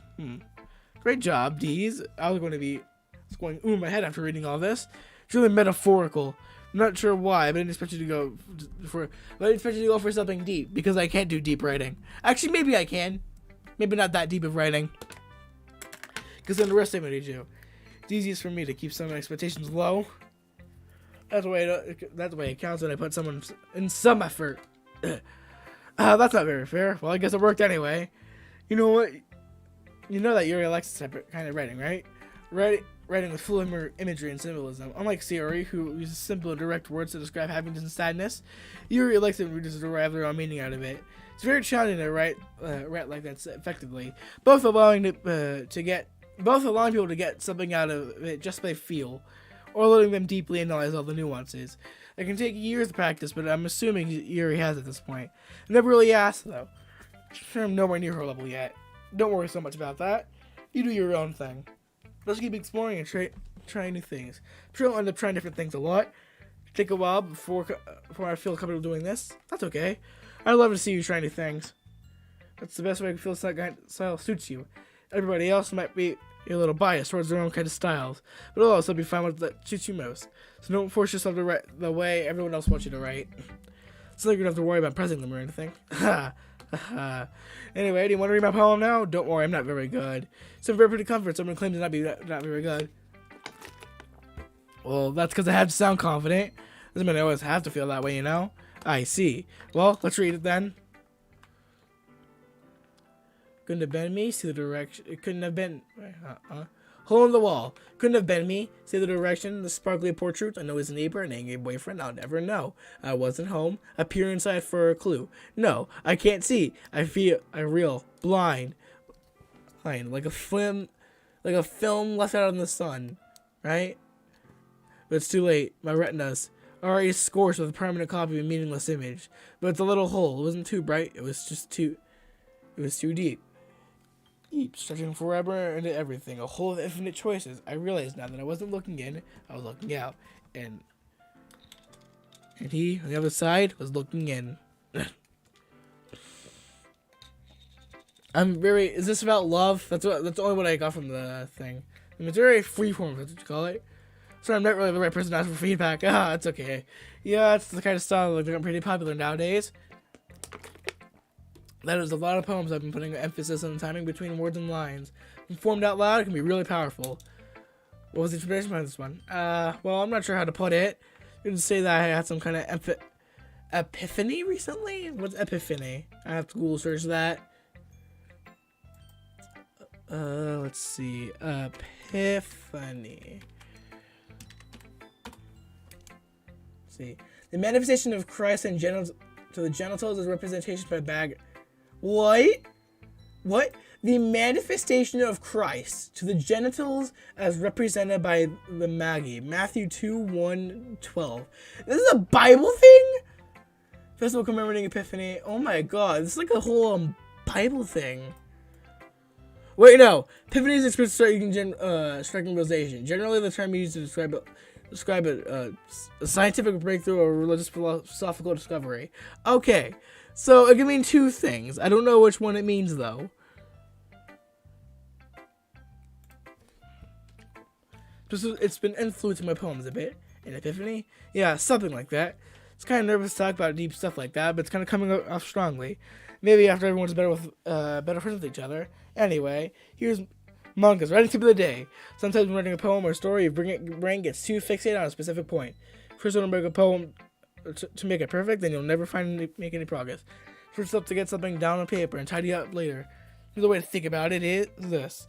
Great job, D's. I was going ooh in my head after reading all this. It's really metaphorical. I'm not sure why, but I didn't expect you to go for something deep, because I can't do deep writing. Actually, maybe I can. Maybe not that deep of writing. Because then the rest of it I do. It's easiest for me to keep some expectations low. That's the way it counts when I put someone in some effort. That's not very fair. Well, I guess it worked anyway. You know what? You know that Yuri likes this kind of writing, right? Writing with full imagery and symbolism. Unlike Sayori, who uses simple and direct words to describe happiness and sadness, Yuri likes it when readers derive their own meaning out of it. It's very challenging to write like that effectively, both allowing people to get something out of it just by feel, or letting them deeply analyze all the nuances. It can take years to practice, but I'm assuming Yuri has at this point. I never really asked though. I'm nowhere near her level yet. Don't worry so much about that. You do your own thing. Let's keep exploring and trying new things. I'm sure I'll end up trying different things a lot. Take a while before I feel comfortable doing this. That's okay. I'd love to see you try new things. That's the best way I can feel that style suits you. Everybody else might be a little biased towards their own kind of styles, but it'll also be fine with what suits you most. So don't force yourself to write the way everyone else wants you to write. It's not like you don't have to worry about impressing them or anything. Anyway, do you want to read my poem now? Don't worry, I'm not very good. Some very pretty comfort. Someone claims to not very good. Well, that's because I have to sound confident. Doesn't mean I always have to feel that way, you know? I see. Well, let's read it then. Couldn't have been me. See the direction. It couldn't have been. Hole in the wall. Couldn't have been me. See the direction. The sparkly portrait. I know his neighbor, an angry boyfriend. I'll never know. I wasn't home. I peer inside for a clue. No, I can't see. I real blind. Like a film left out in the sun, right? But it's too late. My retinas are already scorched with a permanent copy of a meaningless image. But it's a little hole. It wasn't too bright. It was too deep. Stretching forever into everything, a hole of infinite choices. I realized now that I wasn't looking in, I was looking out, and he on the other side was looking in. Is this about love? That's only what I got from the thing. I mean, it's very freeform, that's what you call it. Sorry, I'm not really the right person to ask for feedback. Ah, it's okay. Yeah, it's the kind of style that's become pretty popular nowadays. That is a lot of poems I've been putting emphasis on the timing between words and lines. When formed out loud, it can be really powerful. What was the inspiration behind this one? Well, I'm not sure how to put it. You can say that I had some kind of epiphany recently? What's epiphany? I have to Google search that. Let's see. Epiphany. Let's see. The manifestation of Christ and to the genitals is representation by bag. What? The manifestation of Christ to the genitals as represented by the Magi. Matthew 2:1-12. This is a Bible thing? Festival commemorating Epiphany. Oh my god, this is like a whole Bible thing. Wait, no. Epiphany is expressed striking realization. Generally, the term used to describe a scientific breakthrough or religious philosophical discovery. Okay, so it can mean two things. I don't know which one it means, though. It's been influencing my poems a bit. An epiphany? Yeah, something like that. It's kind of nervous to talk about deep stuff like that, but it's kind of coming off strongly. Maybe after everyone's better friends with each other. Anyway, here's mangas. Writing tip of the day. Sometimes when writing a poem or a story, your brain gets too fixated on a specific point. First, when you make a poem to make it perfect, then you'll never make any progress. First up, to get something down on paper and tidy up later. The way to think about it is this.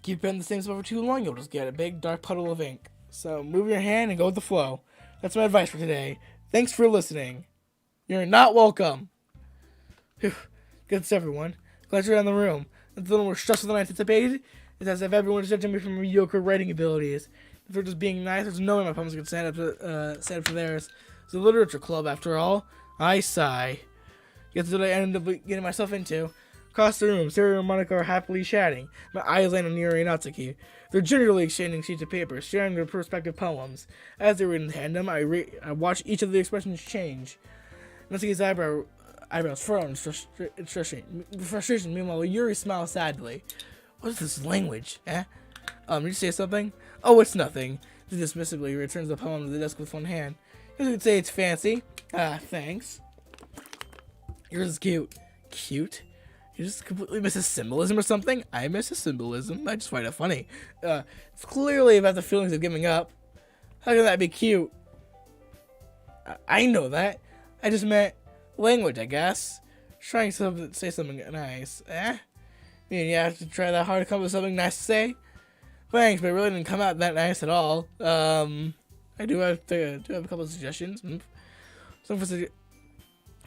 Keep penning the same spot for too long, you'll just get a big dark puddle of ink. So move your hand and go with the flow. That's my advice for today. Thanks for listening. You're not welcome. Phew. Good stuff, everyone. Glad you're in the room. It's a little more stressful than I anticipated. It's as if everyone is judging me for mediocre writing abilities. If they're just being nice, there's no way my poems can stand up to theirs. It's a literature club, after all. I sigh. Guess what I ended up getting myself into. Across the room, Sarah and Monica are happily chatting. My eyes land on Yuri and Natsuki. They're generally exchanging sheets of paper, sharing their respective poems. As they read in tandem, I watch each of the expressions change. Natsuki's eyebrows furrow in frustration. Meanwhile, Yuri smiles sadly. What is this language? Did you say something? Oh, it's nothing. She dismissively returns the poem to the desk with one hand. You could say it's fancy. Thanks. Yours is cute. Cute? You just completely miss a symbolism or something? I miss a symbolism. I just find it funny. It's clearly about the feelings of giving up. How can that be cute? I know that. I just meant language, I guess. Trying to say something nice. I mean, you have to try that hard to come up with something nice to say? Thanks, but it really didn't come out that nice at all. I do have a couple of suggestions. If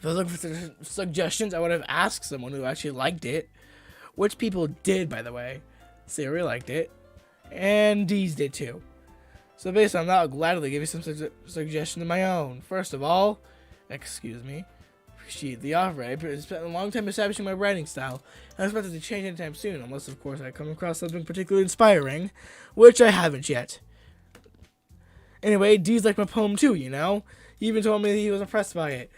I was looking for suggestions, I would have asked someone who actually liked it. Which people did, by the way. Siri liked it. And Deez did too. So based on that, I'll gladly give you some suggestions of my own. First of all, excuse me. Appreciate the offer. I spent a long time establishing my writing style. I expect it to change anytime soon, unless of course I come across something particularly inspiring. Which I haven't yet. Anyway, Deez liked my poem too, you know? He even told me that he was impressed by it.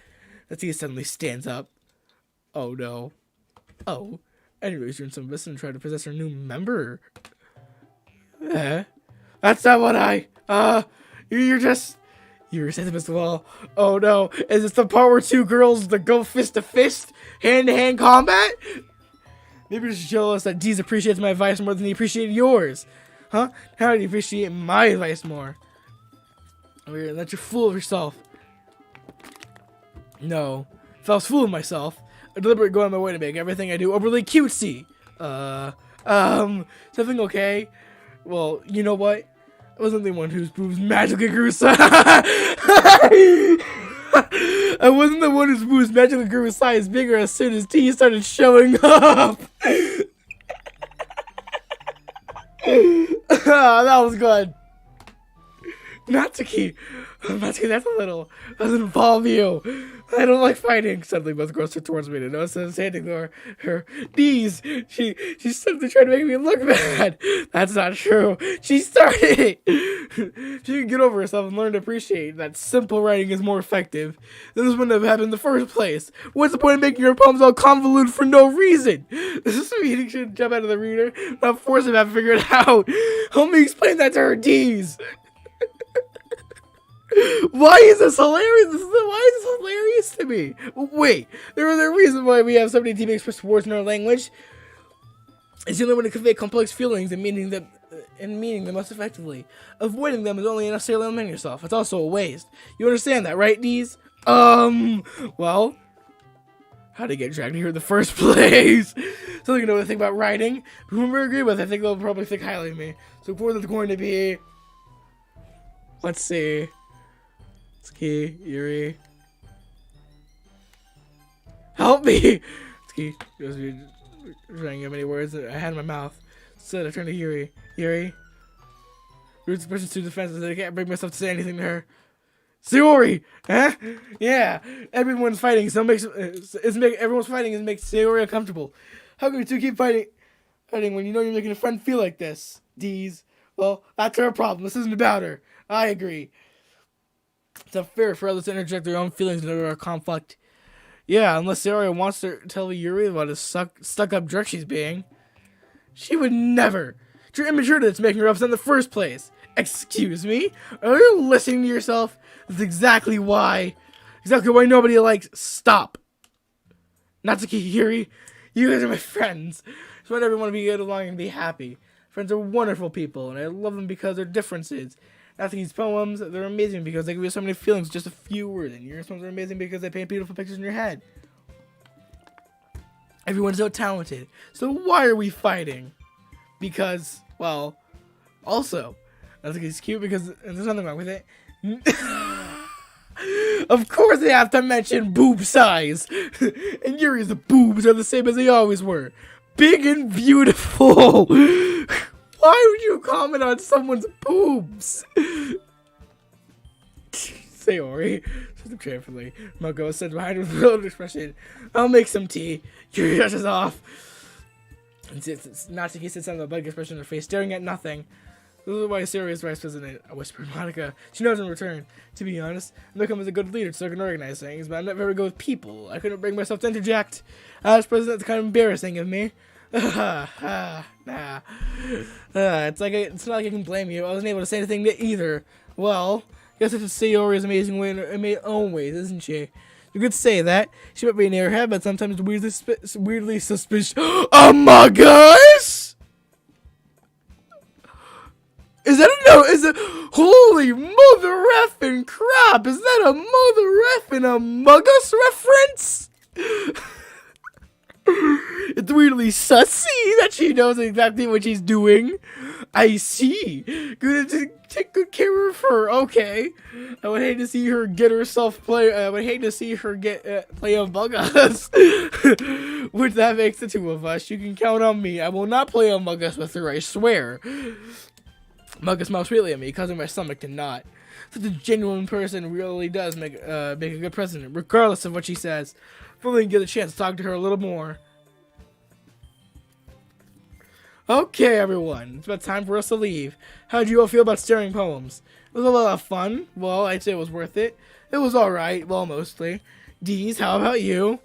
He suddenly stands up. Oh no. Oh. Anyways, you're in some listen and try to possess our new member. That's not what you were saying as well. Oh no. Is this the part where two girls that go fist to fist? Hand to hand combat? Maybe you're just jealous that Deez appreciates my advice more than he appreciated yours. Huh? How do you appreciate my advice more? Let you fool yourself. No. If I was fooling myself, I'd deliberately go on my way to make everything I do overly cutesy. Something okay? Well, you know what? I wasn't the one whose boobs magically grew size. I wasn't the one whose boobs magically grew size bigger as soon as T started showing up. That was good. Natsuki, Natsuki, that's a little, doesn't involve you. I don't like fighting. Suddenly, both girls turn towards me to notice that I'm standing there. Her knees. She's suddenly trying to make me look bad. That's not true. She started it. She can get over herself and learn to appreciate that simple writing is more effective. This wouldn't have happened in the first place. What's the point of making your poems all convoluted for no reason? This meeting should jump out of the reader, not force him to have to figure it out. Help me explain that to her D's. Why is this hilarious? Why is this hilarious to me? Wait, there are reasons why we have so many deep expressed words in our language. It's the only way to convey complex feelings and meaning them most effectively. Avoiding them is only necessarily limiting yourself. It's also a waste. You understand that, right, D's? Well, how to get dragged here in the first place? So you know what I think about writing. Whoever I agree with, I think they'll probably think highly of me. So for that's going to be, let's see. Tsuki, Yuri. Help me! Tsuki, trying to get many words that I had in my mouth. So I turned to Yuri. Yuri. Roots expressions to defenses that I can't bring myself to say anything to her. Sayori! Huh? Yeah. Everyone's fighting, so everyone's fighting and makes Sayori uncomfortable. How can you two keep fighting when you know you're making a friend feel like this? D's. Well, that's her problem. This isn't about her. I agree. It's unfair for others to interject their own feelings into our conflict. Yeah, unless Sayori wants to tell Yuri about a stuck-up jerk she's being. She would never. It's your immaturity that's making her upset in the first place. Excuse me? Are you listening to yourself? That's exactly why nobody likes. Stop. Natsuki, Yuri, you guys are my friends. Just want everyone to get along and be happy. Friends are wonderful people, and I love them because of their differences. Natsuki's poems, they're amazing because they give you so many feelings, just a few words. And your poems are amazing because they paint beautiful pictures in your head. Everyone's so talented. So why are we fighting? Because, well, also, Natsuki's cute because there's nothing wrong with it. Of course they have to mention boob size. And Yuri's boobs are the same as they always were. Big and beautiful. Why would you comment on someone's boobs? Sayori, carefully. Moko said behind her thrilled expression, I'll make some tea. Yuri rushes off. And Natsuki sits on the bug expression on her face, staring at nothing. This is why Sayori is vice president, I whispered Monica. She knows in return. To be honest, Miko is a good leader so I can organize things, but I'm not very good with people. I couldn't bring myself to interject. As president, it's kind of embarrassing of me. Nah. It's not like I can blame you. I wasn't able to say anything to either. Well, I guess it's Sayori's amazing way in her own ways, isn't she? You could say that. She might be an airhead, but sometimes weirdly suspicious. Among Us? Is that holy mother effing crap? Is that a mother effing Among Us reference? It's weirdly sussy that she knows exactly what she's doing. I see. Good to take good care of her. Okay. I would hate to see her get herself play. I would hate to see her get play Among Us. Which that makes the two of us. You can count on me. I will not play Among Us with her. I swear. Among Us smiles sweetly at me, causing my stomach to knot. Such a genuine person really does make a good president, regardless of what she says. If only we can get a chance to talk to her a little more. Okay, everyone, it's about time for us to leave. How did you all feel about staring poems? It was a lot of fun. Well, I'd say it was worth it. It was alright, well, mostly. D's, how about you?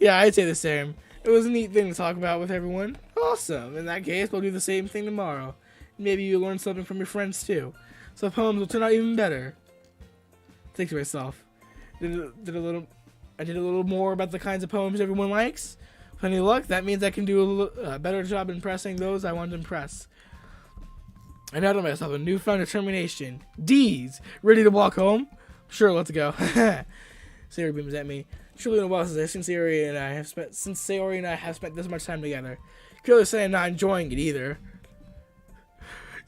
Yeah, I'd say the same. It was a neat thing to talk about with everyone. Awesome. In that case, we'll do the same thing tomorrow. Maybe you learn something from your friends, too. So the poems will turn out even better. Think to myself. I did a little more about the kinds of poems everyone likes. With any luck, that means I can do a better job impressing those I want to impress. I now to myself a newfound determination. D's, ready to walk home? Sure, let's go. Sayori beams at me. Surely in a while since Sayori and I have spent this much time together. Can't really say I'm not enjoying it either.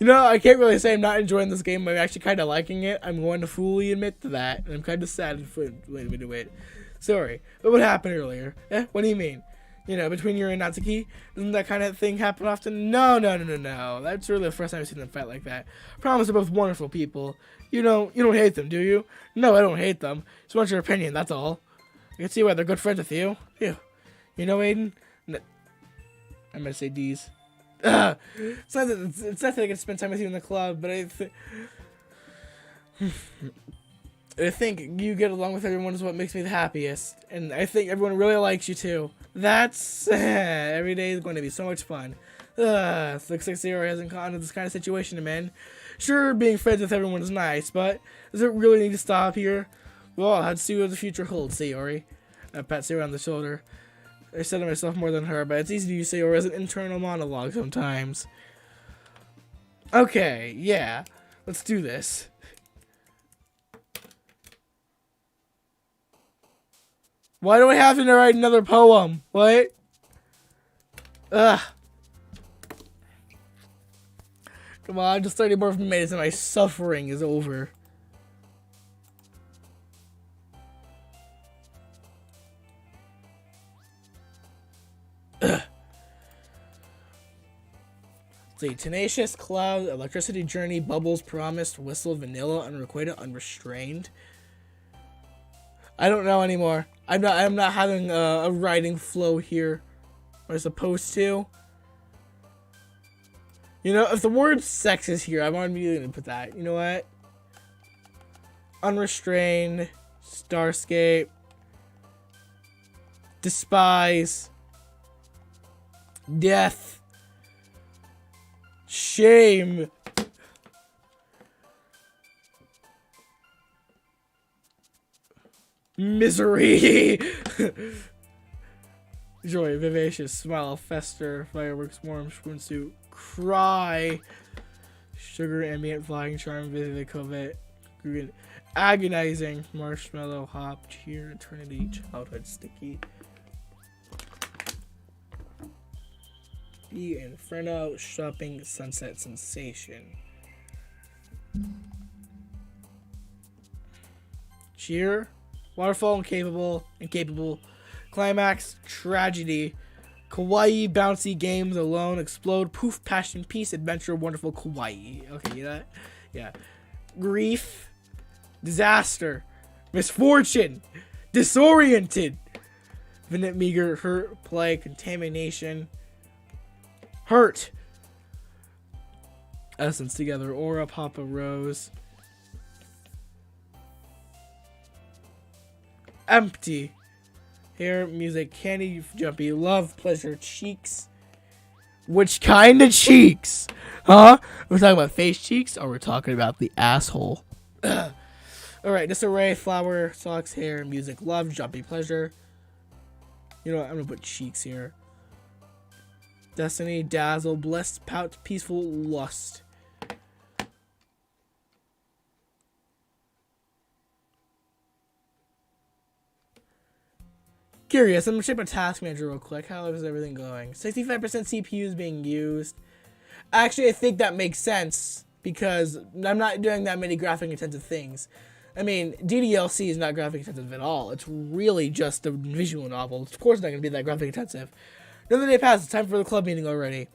You know, I can't really say I'm not enjoying this game. I'm actually kind of liking it. I'm going to fully admit to that. And I'm kind of sad for it. Sorry, but what happened earlier? What do you mean? You know, between Yuri and Natsuki? Doesn't that kind of thing happen often? No. That's really the first time I've seen them fight like that. Promise they're both wonderful people. You don't hate them, do you? No, I don't hate them. Just want your opinion, that's all. I can see why they're good friends with you. You know, Aiden? No, I'm gonna say D's. It's not that I can spend time with you in the club, but I think you get along with everyone is what makes me the happiest. And I think everyone really likes you too. That's every day is going to be so much fun. Looks like Sayori hasn't gotten into this kind of situation I'm in. Sure, being friends with everyone is nice, but does it really need to stop here? Well, I'll have to see what the future holds, Sayori. I pat Sayori on the shoulder. I said to myself more than her, but it's easy to use Sayori as an internal monologue sometimes. Okay, yeah. Let's do this. Why do I have to write another poem? What? Ugh. Come on, just 30 more minutes and my suffering is over. Ugh. See, tenacious, cloud, electricity, journey, bubbles, promised, whistle, vanilla, unrequited, unrestrained. I don't know anymore. I'm not having a writing flow here. Am I supposed to? You know, if the word sex is here, I'm immediately gonna put that. You know what? Unrestrained, Starscape, despise, death, shame, misery, joy, vivacious, smile, fester, fireworks, warm, spoon suit, cry, sugar, ambient, flying, charm, vivid, covet, green, agonizing, marshmallow, hop, cheer, eternity, childhood, sticky, be inferno, shopping, sunset, sensation, cheer, waterfall, incapable, climax, tragedy, kawaii, bouncy, games, alone, explode, poof, passion, peace, adventure, wonderful, kawaii. Okay, you that? Yeah. Grief, disaster, misfortune, disoriented, infinite, meager, hurt, play, contamination, hurt, essence together, aura, papa, rose, empty, hair, music, candy, jumpy, love, pleasure, cheeks. Which kind of cheeks? Huh? We're talking about face cheeks, or we're talking about the asshole? Alright, disarray, flower, socks, hair, music, love, jumpy, pleasure. You know what? I'm gonna put cheeks here. Destiny, dazzle, blessed, pout, peaceful, lust. Curious, I'm gonna check my task manager real quick. How is everything going? 65% CPU is being used. Actually, I think that makes sense because I'm not doing that many graphic intensive things. I mean, DDLC is not graphic intensive at all. It's really just a visual novel. Of course, it's not gonna be that graphic intensive. Another day passed. It's time for the club meeting already.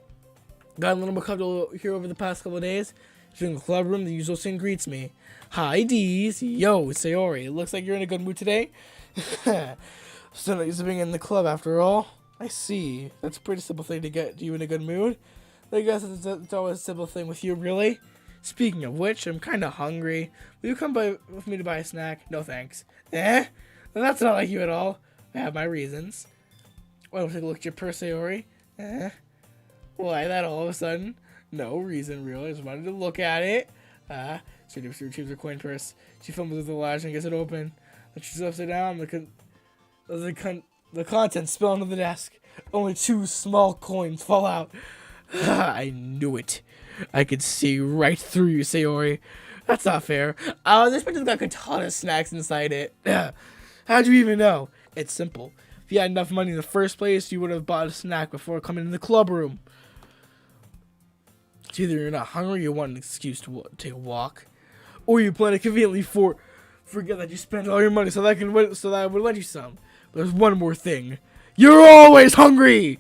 Got a little more comfortable here over the past couple of days. In the club room, the usual scene greets me. Hi, D's. Yo, Sayori. It looks like you're in a good mood today. Still not used to being in the club after all. I see. That's a pretty simple thing to get you in a good mood. I guess it's always a simple thing with you, really. Speaking of which, I'm kind of hungry. Will you come with me to buy a snack? No thanks. Eh? Well, that's not like you at all. I have my reasons. Why don't take a look at your purse, Sayori? Eh? Why that all of a sudden? No reason, really. I just wanted to look at it. She retrieves her coin purse. She fumbles with the latch and gets it open. Then she's upside down. The contents spill onto the desk. Only 2 small coins fall out. I knew it. I could see right through you, Sayori. That's not fair. This picture's got katana snacks inside it. How'd you even know? It's simple. If you had enough money in the first place, you would have bought a snack before coming in the club room. It's either you're not hungry, you want an excuse to take a walk, or you plan to conveniently forget that you spent all your money so that I would lend you some. But there's one more thing. You're always hungry!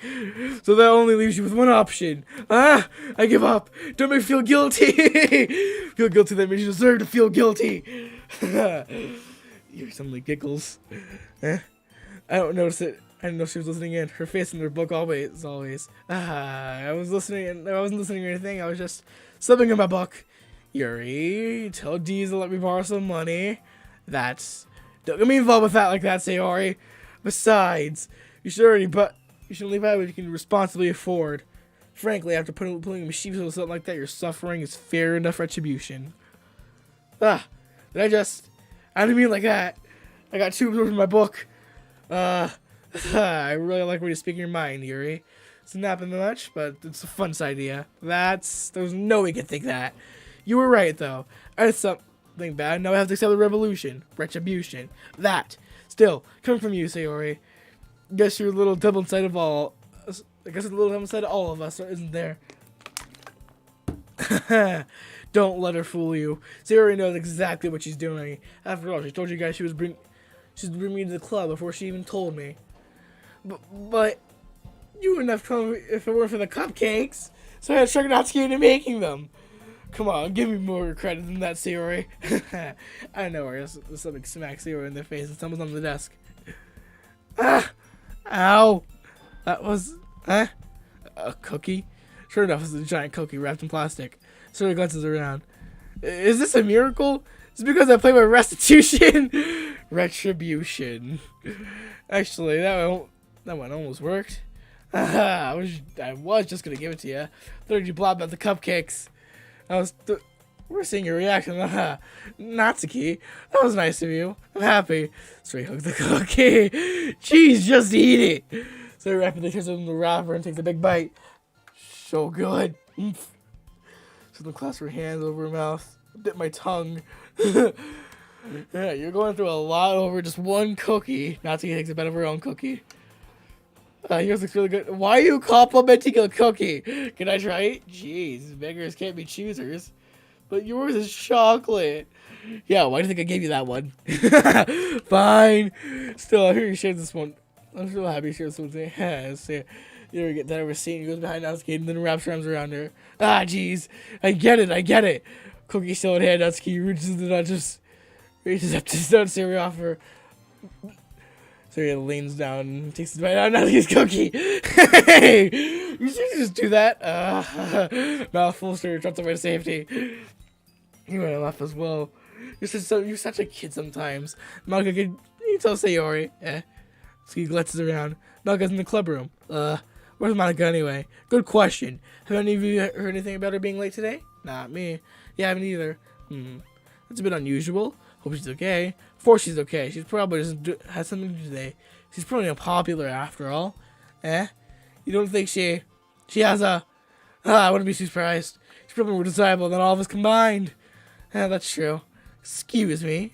So that only leaves you with one option. I give up. Don't make me feel guilty. Feel guilty, that means you deserve to feel guilty. You suddenly giggles. I don't notice it. I didn't know she was listening in. Her face in her book always. I was listening and I wasn't listening or anything. I was just subbing in my book. Yuri, tell Deez to let me borrow some money. Don't get me involved with that like that, Sayori. Besides, you should only buy what you can responsibly afford. Frankly, after pulling mischievous with something like that, your suffering is fair enough retribution. I didn't mean like that. I got too absorbed in my book. I really like when you speak your mind, Yuri. It's not been much, but it's a fun idea. There's no way you can think that. You were right, though. I did something bad. Now I have to accept the retribution. That. Still, coming from you, Sayori. Guess you're a little double inside of all. I guess a little double inside of all of us, isn't there? Don't let her fool you. Sayori knows exactly what she's doing. After all, she told you guys she'd bring me to the club before she even told me. But you wouldn't have come if it weren't for the cupcakes. So I had to Natsuki into making them. Come on, give me more credit than that, Sayori. I know her. Something smacks Sayori in the face and stumbles on the desk. Ow! That was, a cookie? Sure enough, it's a giant cookie wrapped in plastic. Sayori glances around. Is this a miracle? It's because I played with restitution? Retribution. Actually, that one almost worked. I was just gonna give it to you. Thought you blabbed about the cupcakes. We're seeing your reaction. Natsuki, that was nice of you. I'm happy. So he hugs the cookie. Jeez, just eat it. So he rapidly turns open the wrapper and takes a big bite. So good. So the clasp her hands over her mouth. Bit my tongue. Yeah, you're going through a lot over just one cookie. Natsuki takes a bite of her own cookie. Yours looks really good. Why are you complimenting a cookie? Can I try it? Jeez, beggars can't be choosers. But yours is chocolate. Yeah, why do you think I gave you that one? Fine. Still, I hear you share this one. I'm so happy you shared this one. So, you ever get that over scene? He goes behind Natsuki and then wraps her arms around her. Jeez. I get it. Cookie still in hand. Natsuki reaches up to stone Sayori off her. So he leans down and takes his bite out of Natsuki's cookie. Hey! You should just do that. Mouthful, Sayori drops away to safety. You might laugh as well. You're such a kid sometimes. Malka, can you tell Sayori? So he glances around. Malka's in the club room. Where's Monica anyway? Good question. Have any of you heard anything about her being late today? Not me. Yeah, I haven't either. That's a bit unusual. Hope she's okay. Of she's okay. She's probably has something to do today. She's probably unpopular after all. You don't think she has a... I wouldn't be too surprised. She's probably more desirable than all of us combined. That's true. Excuse me.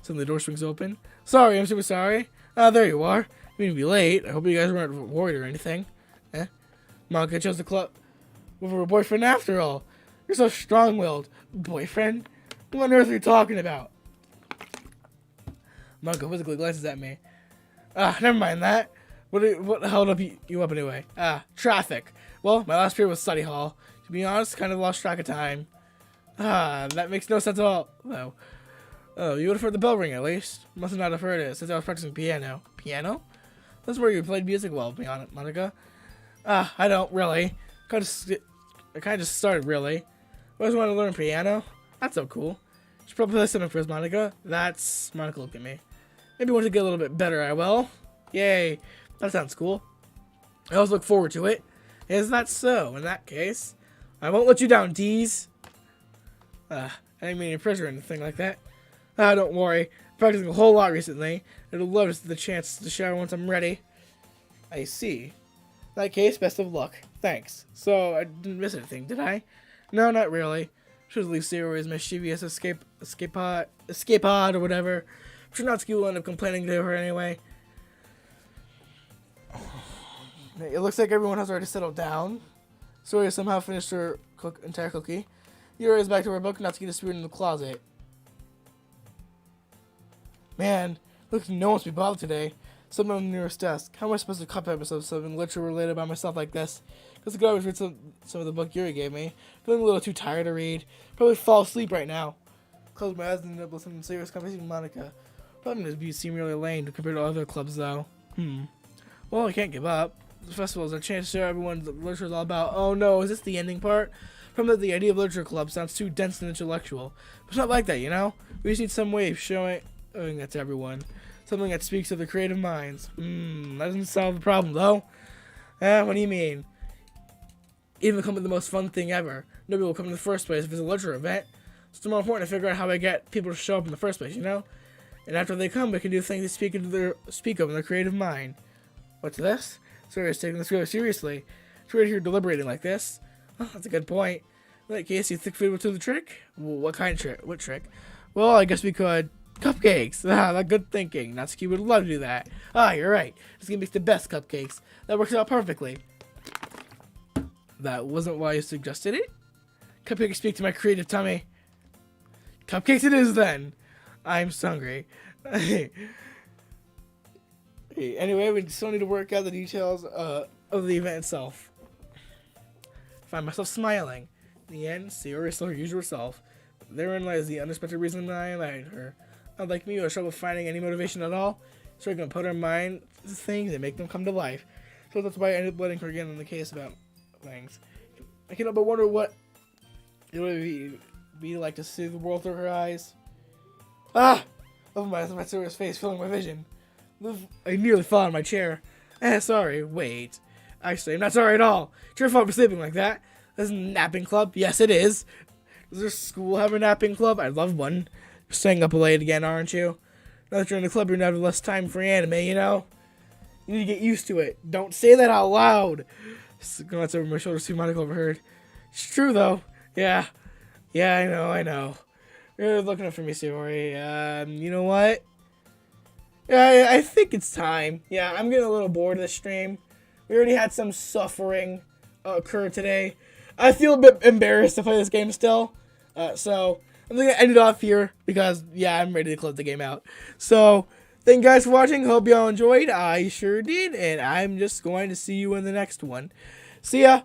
Suddenly the door swings open. Sorry, I'm super sorry. There you are. You mean to be late. I hope you guys weren't worried or anything. Monica chose the club with her boyfriend after all. You're so strong-willed. Boyfriend? What on earth are you talking about? Monica quizzically glances at me. Never mind that. What held you up anyway? Traffic. Well, my last period was study hall. To be honest, kind of lost track of time. That makes no sense at all, though. Oh, you would have heard the bell ring at least. Must not have heard it since I was practicing piano. Piano? That's where you played music well, Monica. I don't really. I kind of started really. I always wanted to learn piano. That's so cool. Should probably play something for us, Monica. That's... Monica, look at me. Maybe once I get a little bit better, I will. Yay. That sounds cool. I always look forward to it. Is that so? In that case, I won't let you down, Deez. I didn't mean any pressure or anything like that. Don't worry. I'm practicing a whole lot recently. I'd love the chance to shower once I'm ready. I see. In that case, best of luck. Thanks. So, I didn't miss anything, did I? No, not really. Should leave Sayori's mischievous escape pod or whatever. I'm sure Natsuki will end up complaining to her anyway. It looks like everyone has already settled down. Sayori somehow finished her entire cookie. Yuri is back to her book. Natsuki disappeared in the closet. Man, looks like no one's be bothered today. Someone on the nearest desk. How am I supposed to cup episode something literally related by myself like this? Because I could always read some of the book Yuri gave me. Feeling a little too tired to read. Probably fall asleep right now. Close my eyes and end up with some serious conversation with Monica. Probably going to seem really lame compared to other clubs though. Well, I can't give up. The festival is a chance to show everyone what literature is all about. Oh no, is this the ending part? From the idea of literature club sounds too dense and intellectual. But it's not like that, you know? We just need some way of showing that to everyone. Something that speaks of the creative minds. That doesn't solve the problem, though. What do you mean? Even come with the most fun thing ever. Nobody will come in the first place if it's a literature event. So it's more important to figure out how I get people to show up in the first place, you know? And after they come, we can do things they speak of in their creative mind. What's this? Sorry, taking this really seriously. It's weird here deliberating like this. Oh, that's a good point. In that case, you think food will do the trick? Well, what kind of trick? What trick? Well, I guess we could. Cupcakes. That's good thinking. Natsuki would love to do that. You're right. It's gonna make the best cupcakes. That works out perfectly. That wasn't why you suggested it? Cupcakes speak to my creative tummy. Cupcakes it is then. I'm so hungry. Anyway, we still need to work out the details of the event itself. Find myself smiling. In the end, Sayori is still her usual self. Therein lies the unexpected reason I invited her. Unlike me, who has trouble finding any motivation at all, so I can put her mind to things and make them come to life. So that's why I ended up letting her again in the case about things. I cannot but wonder what it would be like to see the world through her eyes. Oh my serious face filling my vision. I nearly fell out of my chair. Sorry, wait. Actually, I'm not sorry at all. It's your fault for sleeping like that. This is a napping club. Yes, it is. Does your school have a napping club? I'd love one. You're staying up late again, aren't you? Now that you're in the club, you're going to have less time for anime, you know? You need to get used to it. Don't say that out loud. Glance over my shoulder, see Monica overheard. It's true, though. Yeah, I know. You're looking up for me, Sayori. You know what? Yeah, I think it's time. Yeah, I'm getting a little bored of this stream. We already had some suffering occur today. I feel a bit embarrassed to play this game still. So I'm going to end it off here because, yeah, I'm ready to close the game out. So thank you guys for watching. Hope y'all enjoyed. I sure did. And I'm just going to see you in the next one. See ya.